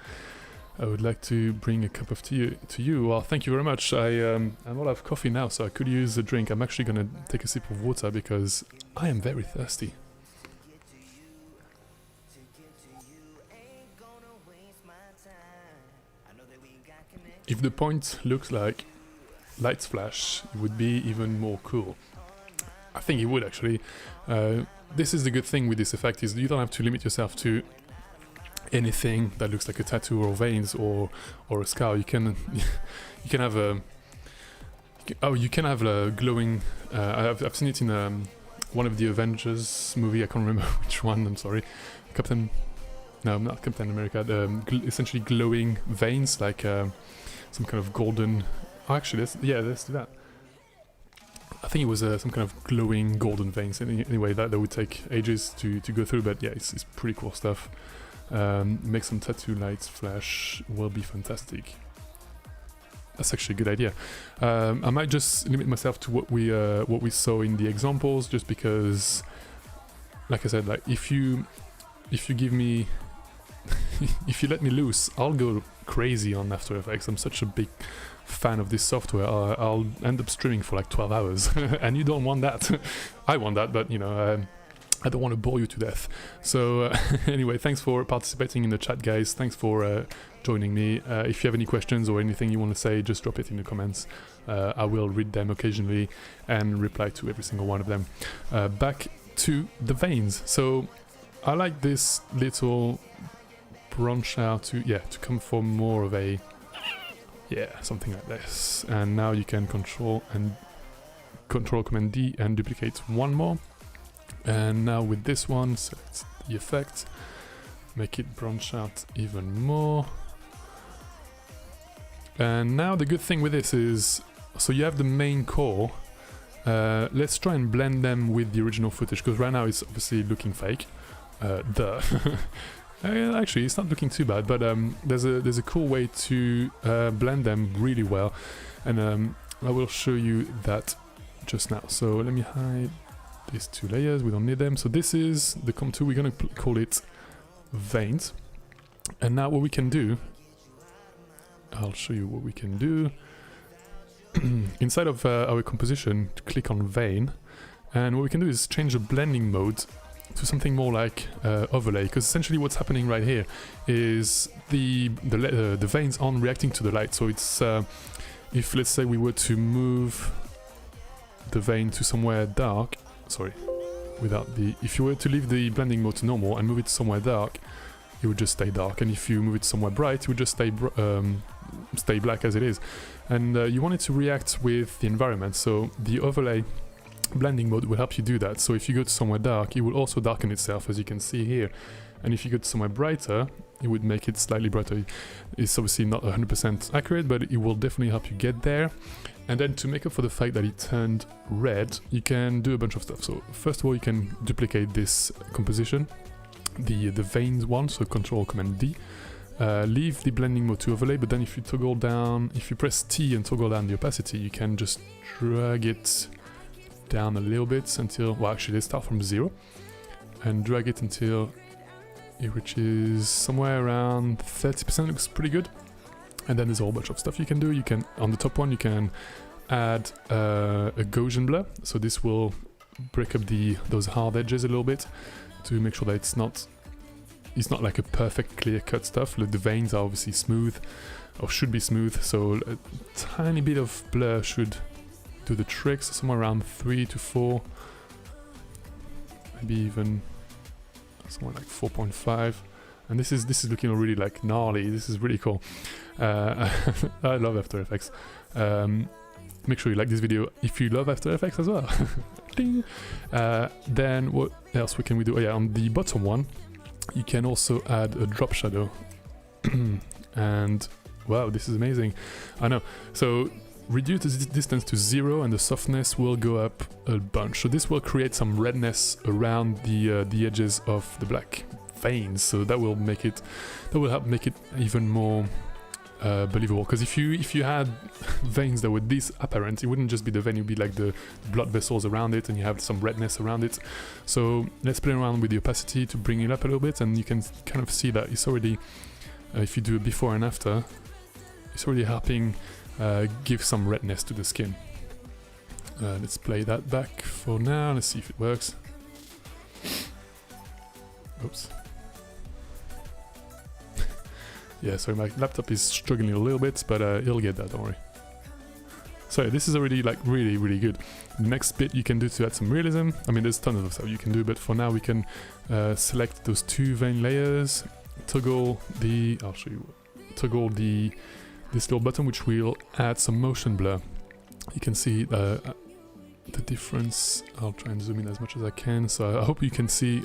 Speaker 1: I would like to bring a cup of tea to you. Well, thank you very much. I'm all out of coffee now, so I could use a drink. I'm actually going to take a sip of water because I am very thirsty. If the point looks like lights flash, it would be even more cool. I think it would actually. This is the good thing with this effect, is you don't have to limit yourself to anything that looks like a tattoo or veins or a scar. You can have a glowing. I've seen it in one of the Avengers movie. I can't remember which one. I'm sorry. No, not Captain America. Essentially glowing veins, like some kind of golden. Oh, actually, let's do that. I think it was some kind of glowing golden veins. Anyway, that would take ages to go through, but yeah, it's pretty cool stuff. Make some tattoo lights flash will be fantastic. That's actually a good idea. I might just limit myself to what we saw in the examples, just because, like I said, like if you give me if you let me loose, I'll go crazy on After Effects. I'm such a big fan of this software. I'll end up streaming for like 12 hours, and you don't want that. I want that, but you know, I don't want to bore you to death. So anyway, thanks for participating in the chat, guys. Thanks for joining me. If you have any questions or anything you want to say, just drop it in the comments. I will read them occasionally and reply to every single one of them. Back to the veins. So I like this little branch out to come for more of a something like this. And now you can control Command D and duplicate one more. And now with this one, select the effect, make it branch out even more. And now the good thing with this is, so you have the main core. Let's try and blend them with the original footage, because right now it's obviously looking fake. Actually, it's not looking too bad, but there's a cool way to blend them really well, and I will show you that just now. So let me hide these two layers, we don't need them. So this is the comp tool, we're going to call it veins. And now what we can do, I'll show you what we can do. Inside of our composition, click on vein, and what we can do is change the blending mode to something more like overlay, because essentially what's happening right here is the veins aren't reacting to the light. So it's if let's say we were to move the vein to somewhere dark, if you were to leave the blending mode to normal and move it somewhere dark, it would just stay dark, and if you move it somewhere bright, it would just stay black as it is. And you want it to react with the environment, so the overlay blending mode will help you do that. So if you go to somewhere dark, it will also darken itself, as you can see here, and if you go to somewhere brighter, it would make it slightly brighter. It's obviously not 100% accurate, but it will definitely help you get there. And then to make up for the fact that it turned red, you can do a bunch of stuff. So first of all, you can duplicate this composition, the veins one, so Control Command D. Leave the blending mode to overlay, but then if you toggle down, if you press T and toggle down the opacity, you can just drag it down a little bit until, well actually let's start from 0 and drag it until it reaches somewhere around 30%, looks pretty good. And then there's a whole bunch of stuff you can do. You can, on the top one, you can add a Gaussian blur, so this will break up those hard edges a little bit to make sure that it's not like a perfect clear-cut stuff. Like the veins are obviously smooth, or should be smooth, so a tiny bit of blur should do the trick. So somewhere around 3 to 4, maybe even somewhere like 4.5. And this is looking already like gnarly. This is really cool. I love After Effects. Make sure you like this video if you love After Effects as well. Ding. Then what else can we do? Oh yeah, on the bottom one, you can also add a drop shadow. And wow, this is amazing. I know. So reduce the distance to 0 and the softness will go up a bunch. So this will create some redness around the edges of the black veins. So that will help make it even more believable. Because if you had veins that were this apparent, it wouldn't just be the vein, it would be like the blood vessels around it, and you have some redness around it. So let's play around with the opacity to bring it up a little bit, and you can kind of see that it's already, if you do a before and after, it's already helping give some redness to the skin. Let's play that back for now. Let's see if it works. Oops. Yeah, sorry, my laptop is struggling a little bit, but it'll get that, don't worry. So this is already like really, really good. The next bit you can do to add some realism, I mean there's tons of stuff you can do, but for now we can select those two vein layers, toggle this little button which will add some motion blur. You can see the difference. I'll try and zoom in as much as I can, so I hope you can see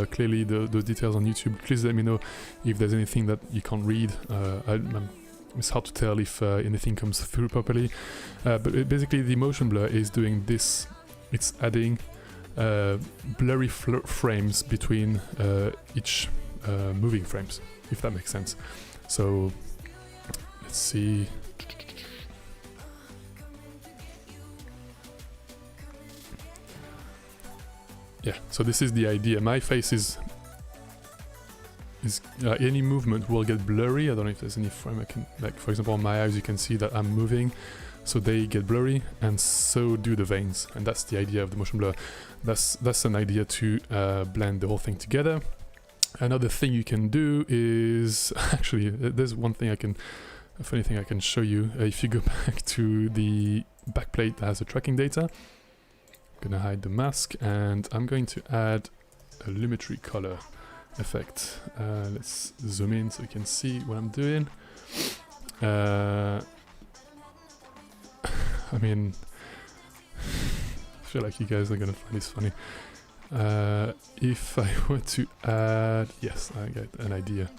Speaker 1: clearly the details on YouTube. Please let me know if there's anything that you can't read. It's hard to tell if anything comes through properly, but basically the motion blur is doing this. It's adding blurry frames between each moving frames, if that makes sense. So let's see. yeah, so this is the idea. My face is any movement will get blurry. I don't know if there's any frame I can, like for example on my eyes you can see that I'm moving, so they get blurry, and so do the veins, and that's the idea of the motion blur. That's an idea to blend the whole thing together. Another thing you can do is actually there's one thing a funny thing I can show you. If you go back to the backplate that has the tracking data, I'm gonna hide the mask and I'm going to add a lumetri color effect. Let's zoom in so you can see what I'm doing. I mean, I feel like you guys are gonna find this funny. If I were to add, yes, I get an idea.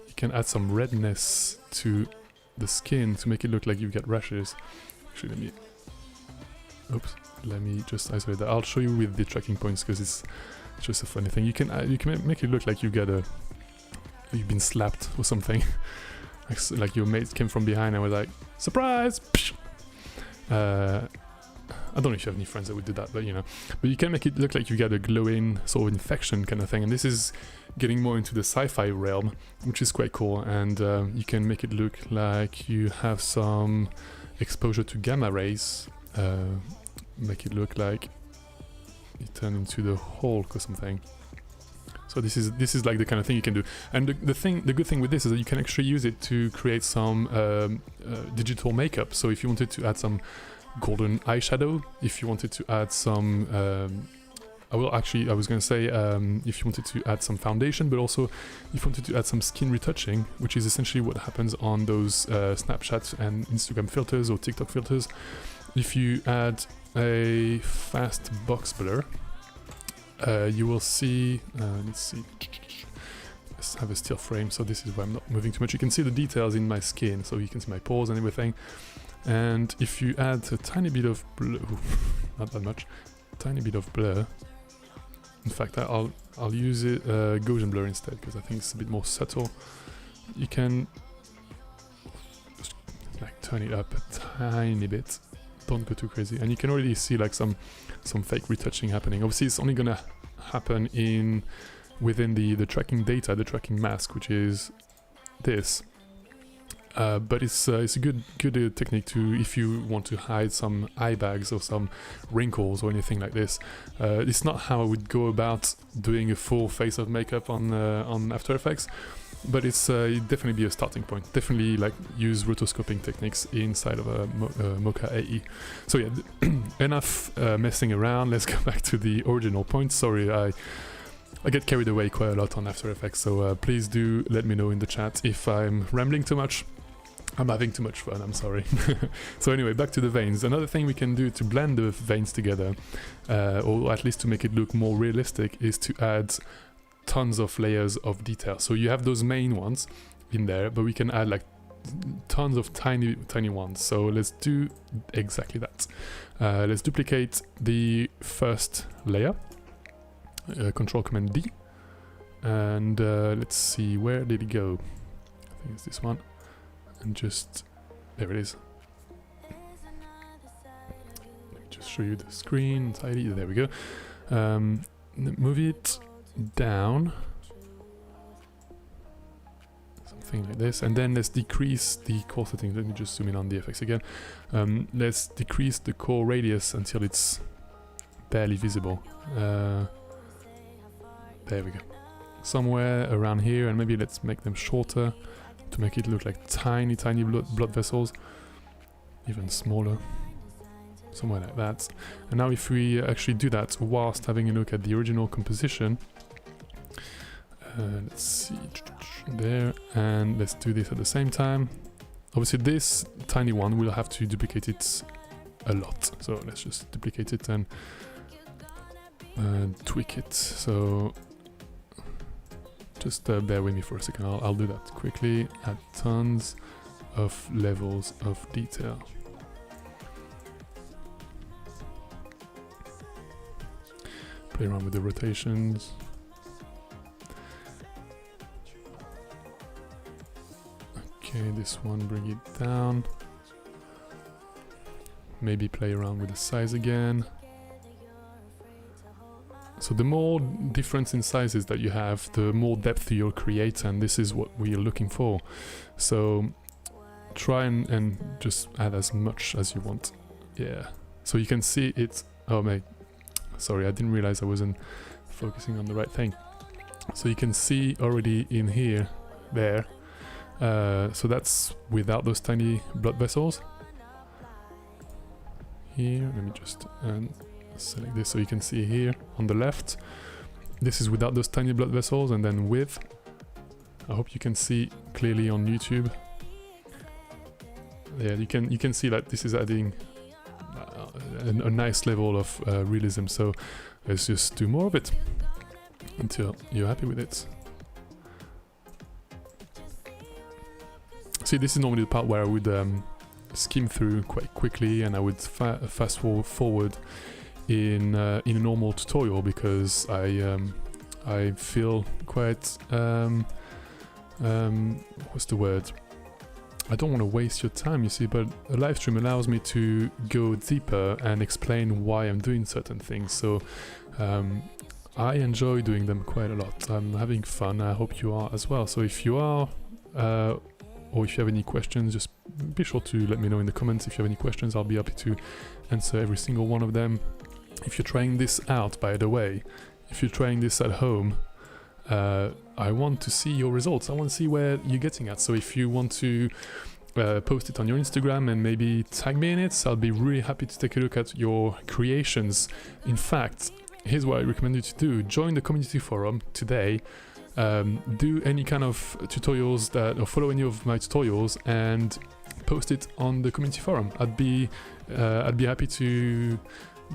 Speaker 1: You can add some redness to the skin to make it look like you get rashes. Actually, let me just isolate that. I'll show you with the tracking points because it's just a funny thing. You can make it look like you've been slapped or something. Like your mate came from behind and was like, surprise! I don't know if you have any friends that would do that, but you know. But you can make it look like you get a glowing sort of infection kind of thing, and this is getting more into the sci-fi realm, which is quite cool. And you can make it look like you have some exposure to gamma rays. Make it look like you turn into the Hulk or something. So this is like the kind of thing you can do. And the good thing with this is that you can actually use it to create some digital makeup. So if you wanted to add some golden eyeshadow, if you wanted to add some I was going to say if you wanted to add some foundation, but also if you wanted to add some skin retouching, which is essentially what happens on those Snapchat and Instagram filters or TikTok filters. If you add a fast box blur, you will see, let's have a still frame, so this is why I'm not moving too much. You can see the details in my skin, so you can see my pores and everything. And if you add a tiny bit of blur, not that much, tiny bit of blur. In fact, I'll use it Gaussian blur instead because I think it's a bit more subtle. You can just like turn it up a tiny bit. Don't go too crazy, and you can already see like some fake retouching happening. Obviously, it's only gonna happen within the tracking data, the tracking mask, which is this. But it's a good technique to if you want to hide some eye bags or some wrinkles or anything like this. It's not how I would go about doing a full face of makeup on After Effects, but it's it'd definitely be a starting point. Definitely like use rotoscoping techniques inside of a Mocha AE. So yeah, enough messing around. Let's go back to the original point. Sorry, I get carried away quite a lot on After Effects, so please do let me know in the chat if I'm rambling too much. I'm having too much fun, I'm sorry. So anyway, back to the veins. Another thing we can do to blend the veins together, or at least to make it look more realistic, is to add tons of layers of detail. So you have those main ones in there, but we can add like tons of tiny ones. So let's do exactly that. Let's duplicate the first layer, Control Command D, and let's see, where did it go? I think it's this one. And just, there it is. Let me just show you the screen, tidy, there we go. Move it down, something like this, and then let's decrease the core settings. Let me just zoom in on the effects again. Let's decrease the core radius until it's barely visible. There we go. Somewhere around here, and maybe let's make them shorter to make it look like tiny blood vessels, even smaller, somewhere like that. And now if we actually do that whilst having a look at the original composition, let's see, there, and let's do this at the same time. Obviously this tiny one will have to duplicate it a lot, so let's just duplicate it and tweak it. So just bear with me for a second, I'll do that quickly. Add tons of levels of detail. Play around with the rotations. Okay, this one, bring it down. Maybe play around with the size again. So the more difference in sizes that you have, the more depth you'll create, and this is what we're looking for. So try and just add as much as you want. Yeah. So you can see it. Oh mate, sorry, I didn't realize I wasn't focusing on the right thing. So you can see already in here, there. So that's without those tiny blood vessels. Here, let me just select this so you can see here on the left. This is without those tiny blood vessels, and then with. I hope you can see clearly on YouTube. Yeah, you can see that this is adding a nice level of realism. So let's just do more of it until you're happy with it. See, this is normally the part where I would skim through quite quickly, and I would fast forward in a normal tutorial, because I feel quite what's the word? I don't want to waste your time, you see, but a live stream allows me to go deeper and explain why I'm doing certain things. So I enjoy doing them quite a lot. I'm having fun. I hope you are as well. So if you are, or if you have any questions, just be sure to let me know in the comments. If you have any questions, I'll be happy to answer every single one of them. If you're trying this out, by the way, if you're trying this at home, I want to see your results. I want to see where you're getting at. So if you want to post it on your Instagram and maybe tag me in it, I'll be really happy to take a look at your creations. In fact, here's what I recommend you to do. Join the community forum today. Do any kind of tutorials or follow any of my tutorials and post it on the community forum. I'd be happy to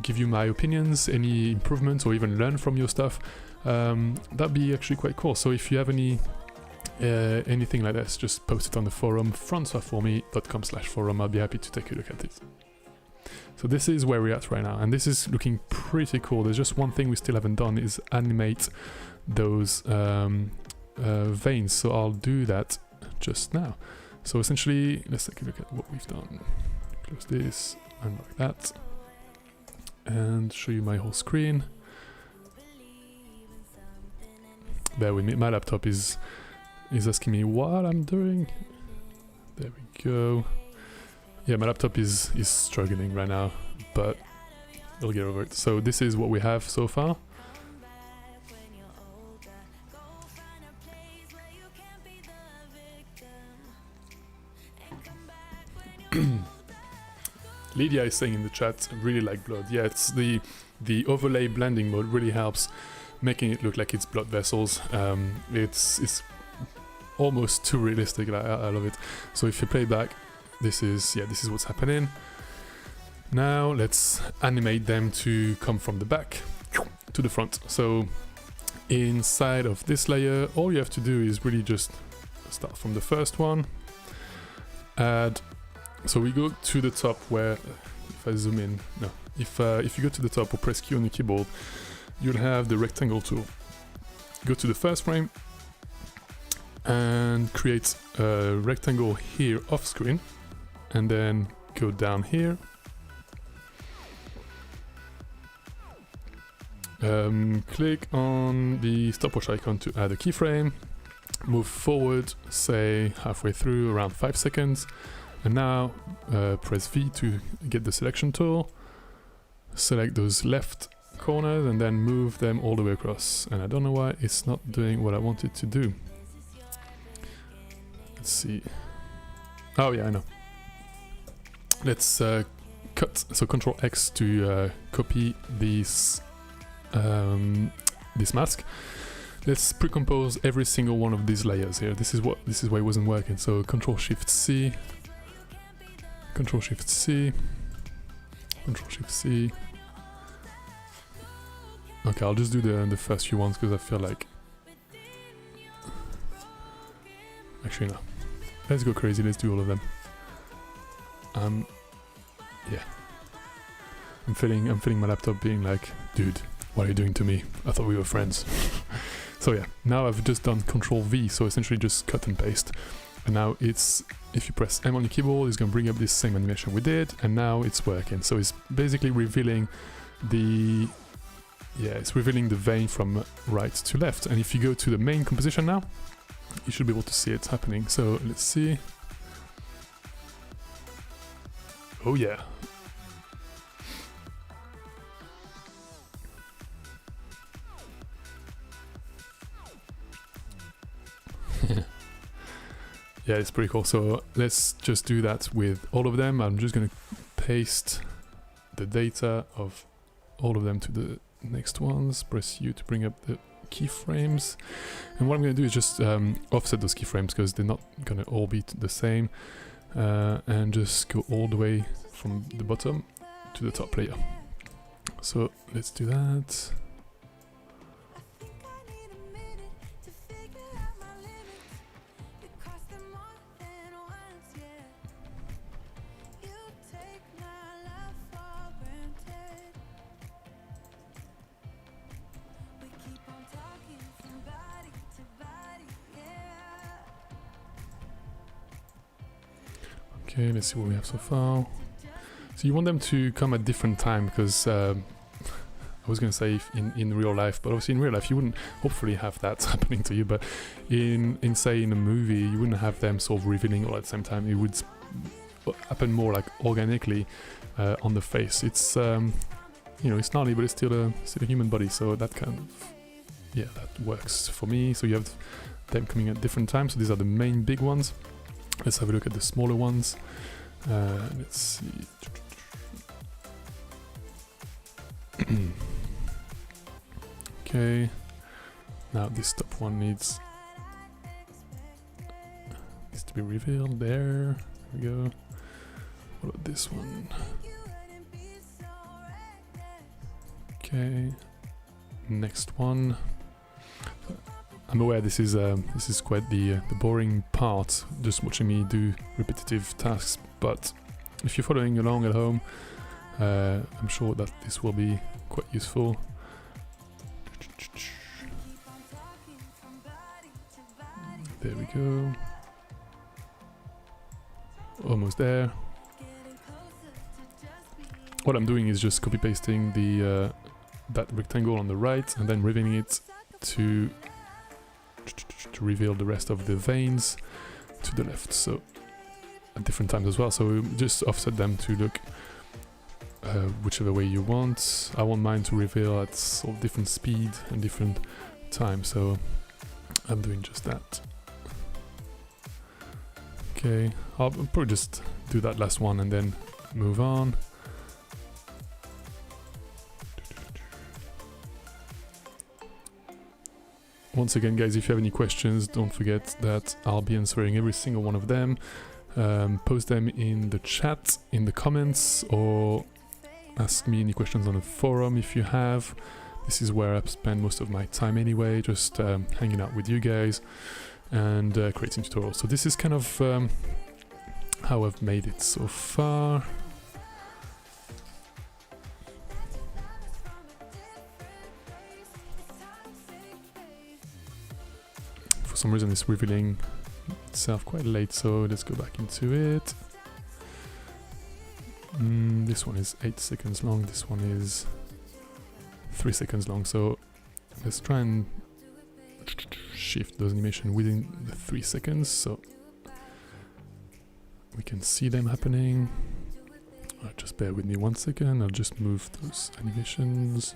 Speaker 1: give you my opinions, any improvements, or even learn from your stuff. That'd be actually quite cool. So if you have anything like this, just post it on the forum, francoisfourmy.com/forum. I'll be happy to take a look at it. So this is where we're at right now, and this is looking pretty cool. There's just one thing we still haven't done, is animate those veins. So I'll do that just now. So essentially, let's take a look at what we've done. Close this, unlock that, and show you my whole screen. Bear with me, my laptop is asking me what I'm doing. There we go. Yeah, my laptop is struggling right now, but we'll get over it. So this is what we have so far. Lydia is saying in the chat, really like blood. Yeah, it's the overlay blending mode really helps making it look like it's blood vessels. It's almost too realistic. I love it. So if you play back, this is what's happening. Now let's animate them to come from the back to the front. So inside of this layer, all you have to do is really just start from the first one. Add. So we go to the top where, if I zoom in, no, if you go to the top or press Q on your keyboard, you'll have the rectangle tool. Go to the first frame and create a rectangle here off screen, and then go down here. Click on the stopwatch icon to add a keyframe. Move forward, say halfway through, around 5 seconds. And now press V to get the selection tool. Select those left corners and then move them all the way across. And I don't know why it's not doing what I want it to do. Let's see. Oh yeah, I know. Let's cut. So Control X to copy this mask. Let's pre-compose every single one of these layers here. This is why it wasn't working. So Control Shift C. Control Shift C. Control Shift C. Okay, I'll just do the first few ones because I feel like. Actually, no. Let's go crazy. Let's do all of them. Yeah. I'm feeling my laptop being like, dude, what are you doing to me? I thought we were friends. So yeah, now I've just done Control V, so essentially just cut and paste. And now it's, if you press M on your keyboard, it's going to bring up this same animation we did, and now it's working. So it's basically revealing the yeah, it's revealing the vein from right to left. And if you go to the main composition now, you should be able to see it happening. So let's see. Oh yeah. Yeah, it's pretty cool. So let's just do that with all of them. I'm just going to paste the data of all of them to the next ones. Press U to bring up the keyframes. And what I'm going to do is just offset those keyframes because they're not going to all be the same. And just go all the way from the bottom to the top layer. So let's do that. Okay, let's see what we have so far. So you want them to come at different time because I was going to say in real life, but obviously in real life you wouldn't hopefully have that happening to you, but in say in a movie you wouldn't have them sort of revealing all at the same time. It would happen more like organically on the face. It's you know, it's gnarly, but it's still a human body, so that kind of, yeah, that works for me. So you have them coming at different times. So these are the main big ones. Let's have a look at the smaller ones. Let's see. Okay. Now this top one needs to be revealed. There we go. What about this one? Okay. Next one. I'm aware this is quite the boring part, just watching me do repetitive tasks, but if you're following along at home, I'm sure that this will be quite useful. There we go. Almost there. What I'm doing is just copy pasting the that rectangle on the right and then revealing it to reveal the rest of the veins to the left, so at different times as well. So just offset them to look whichever way you want. I want mine to reveal at sort of different speed and different time, so I'm doing just that. Okay, I'll probably just do that last one and then move on. Once again, guys, if you have any questions, don't forget that I'll be answering every single one of them. Post them in the chat, in the comments, or ask me any questions on the forum if you have. This is where I spend most of my time anyway, just hanging out with you guys and creating tutorials. So this is kind of how I've made it so far. For some reason it's revealing itself quite late, so let's go back into it. This one is 8 seconds long, this one is 3 seconds long, so let's try and shift those animation within the 3 seconds so we can see them happening. Just bear with me 1 second, I'll just move those animations.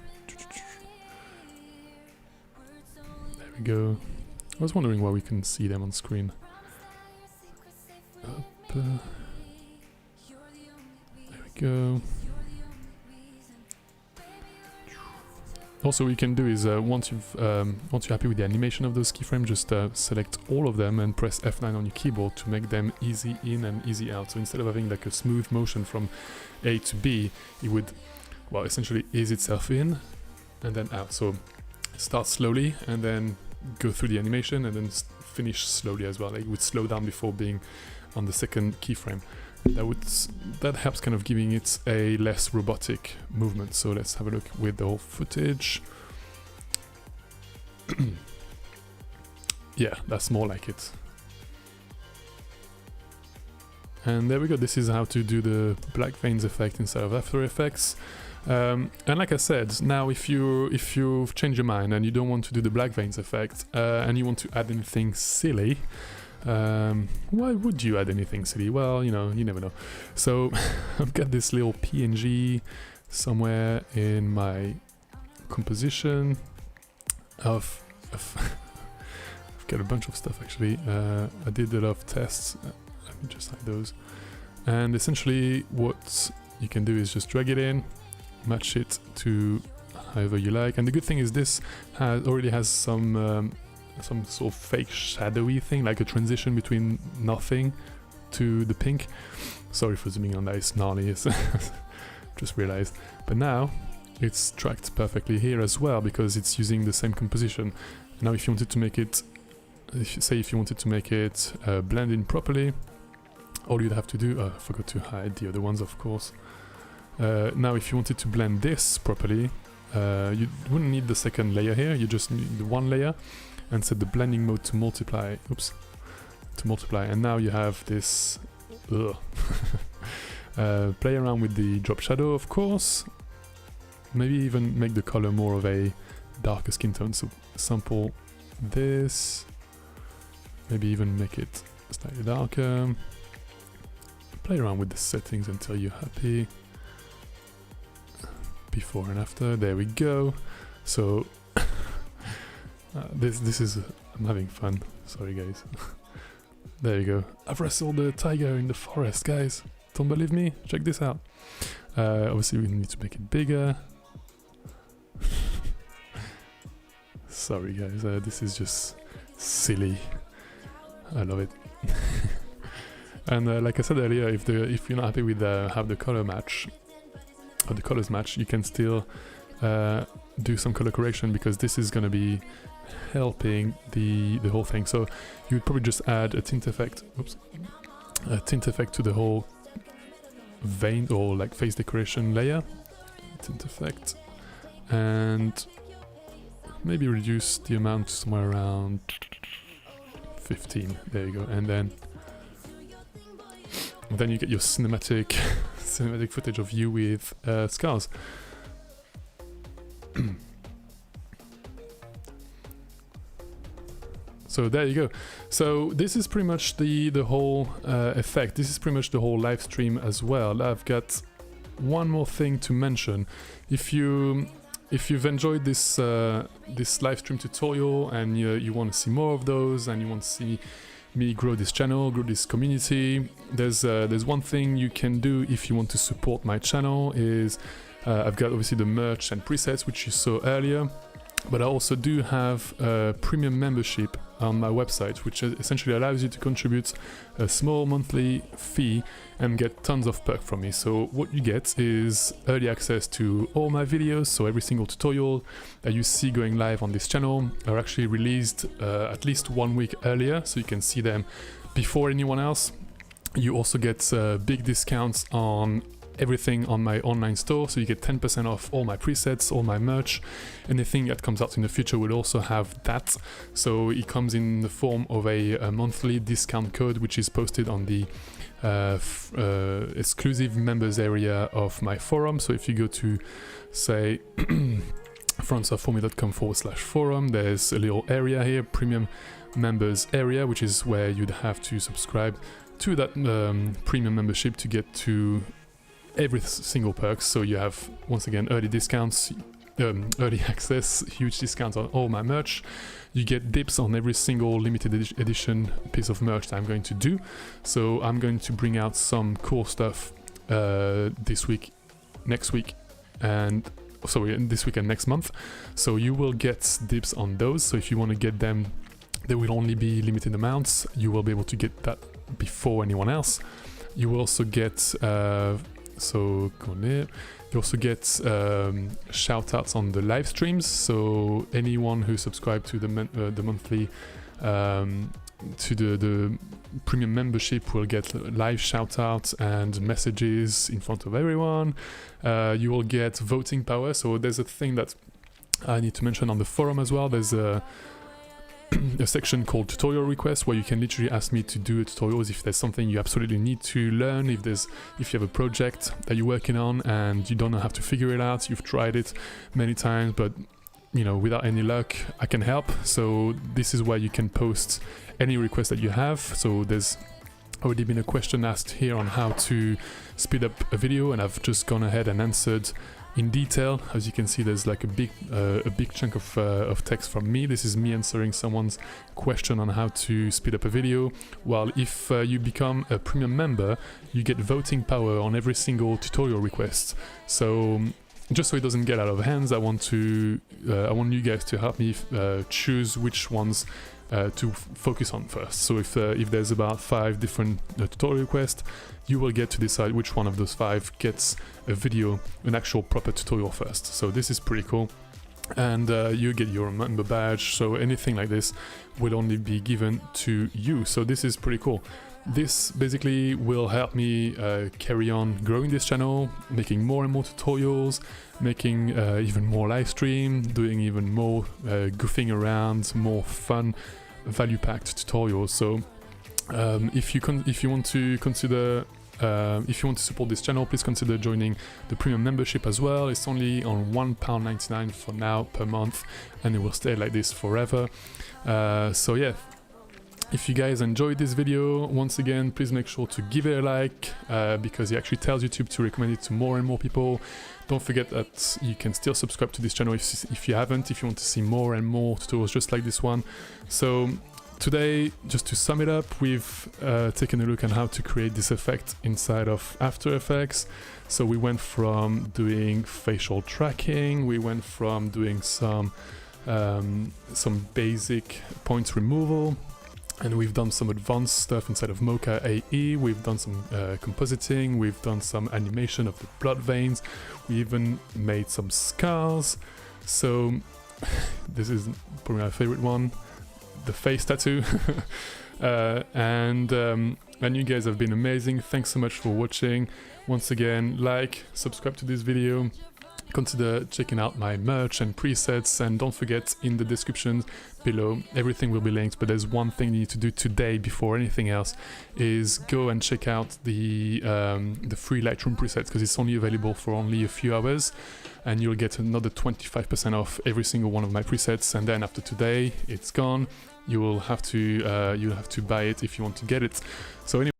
Speaker 1: There we go. I was wondering why we couldn't see them on screen. Up, there we go. Also, what you can do is once you're happy with the animation of those keyframes, just select all of them and press F9 on your keyboard to make them easy in and easy out. So instead of having like a smooth motion from A to B, it would, well, essentially ease itself in and then out. So start slowly and then go through the animation and then finish slowly as well. Like it would slow down before being on the second keyframe. That helps kind of giving it a less robotic movement. So let's have a look with the whole footage. Yeah, that's more like it. And there we go. This is how to do the black veins effect inside of After Effects. And like I said, now if you've changed your mind and you don't want to do the black veins effect and you want to add anything silly, why would you add anything silly? Well, you know, you never know. So I've got this little PNG somewhere in my composition of I've got a bunch of stuff actually. I did a lot of tests. Let me just hide those. And essentially what you can do is just drag it in, match it to however you like. And the good thing is this already has some sort of fake shadowy thing, like a transition between nothing to the pink. Sorry for zooming on that, it's gnarly, just realized. But now it's tracked perfectly here as well because it's using the same composition. Now if you wanted to make it, if you wanted to make it blend in properly, all you'd have to do, I forgot to hide the other ones of course. Now if you wanted to blend this properly, you wouldn't need the second layer here, you just need the one layer and set the blending mode to multiply, and now you have this, play around with the drop shadow of course, maybe even make the color more of a darker skin tone, so sample this, maybe even make it slightly darker, play around with the settings until you're happy. Before and after, there we go. So this is, I'm having fun, sorry guys. There you go, I've wrestled the tiger in the forest, guys. Don't believe me? Check this out. Obviously we need to make it bigger. Sorry guys, this is just silly. I love it. And like I said earlier, if you're not happy with how the color match, or the colors match, you can still do some color correction because this is going to be helping the whole thing. So you would probably just add a tint effect, to the whole vein or like face decoration layer, tint effect, and maybe reduce the amount somewhere around 15. There you go, and then you get your cinematic footage of you with scars. So there you go. So this is pretty much the whole effect. This is pretty much the whole live stream as well. I've got one more thing to mention. If you've enjoyed this live stream tutorial and you want to see more of those and you want to see me grow this channel, grow this community, there's one thing you can do if you want to support my channel is I've got obviously the merch and presets which you saw earlier, but I also do have a premium membership on my website which essentially allows you to contribute a small monthly fee and get tons of perks from me. So what you get is early access to all my videos, so every single tutorial that you see going live on this channel are actually released at least 1 week earlier, so you can see them before anyone else. You also get big discounts on everything on my online store, so you get 10% off all my presets, all my merch. Anything that comes out in the future will also have that, so it comes in the form of a monthly discount code which is posted on the exclusive members area of my forum. So if you go to say frontsoftfourmy.com/forum, there's a little area here, premium members area, which is where you'd have to subscribe to that premium membership to get to every single perks. So you have, once again, early discounts, early access, huge discounts on all my merch. You get dips on every single limited edition piece of merch that I'm going to do. So I'm going to bring out some cool stuff this week, next week, and this week and next month. So you will get dips on those. So if you want to get them, there will only be limited amounts. You will be able to get that before anyone else. You will also get you also get shout outs on the live streams, so anyone who subscribed to the monthly to the premium membership will get live shout outs and messages in front of everyone. You will get voting power, so there's a thing that I need to mention on the forum as well. There's a section called tutorial requests, where you can literally ask me to do a tutorials if there's something you absolutely need to learn, if you have a project that you're working on and you don't know how to figure it out, you've tried it many times but without any luck, I can help. So this is where you can post any request that you have. So there's already been a question asked here on how to speed up a video, and I've just gone ahead and answered in detail. As you can see, there's like a big chunk of text from me. This is me answering someone's question on how to speed up a video. While if you become a premium member, you get voting power on every single tutorial request. So just so it doesn't get out of hands, I want you guys to help me choose which ones to focus on first. So if there's about 5 different tutorial requests, you will get to decide which one of those 5 gets a video, an actual proper tutorial first. So this is pretty cool. And you get your member badge, so anything like this will only be given to you. So this is pretty cool. This basically will help me carry on growing this channel, making more and more tutorials, making even more live stream, doing even more goofing around, more fun, value-packed tutorials. So if you want to support this channel, please consider joining the premium membership as well. It's only on £1.99 for now per month, and it will stay like this forever. So yeah. If you guys enjoyed this video, once again, please make sure to give it a like, because it actually tells YouTube to recommend it to more and more people. Don't forget that you can still subscribe to this channel if you haven't, if you want to see more and more tutorials just like this one. So today, just to sum it up, we've taken a look at how to create this effect inside of After Effects. So we went from doing facial tracking, we went from doing some basic point removal, and we've done some advanced stuff inside of Mocha AE. We've done some compositing, we've done some animation of the blood veins, we even made some scars. So this is probably my favorite one, the face tattoo. And you guys have been amazing. Thanks so much for watching. Once again, like, subscribe to this video, consider checking out my merch and presets, and don't forget, in the description below everything will be linked, but there's one thing you need to do today before anything else, is go and check out the free Lightroom presets, because it's only available for only a few hours, and you'll get another 25% off every single one of my presets. And then after today it's gone. You'll have to buy it if you want to get it. So anyway,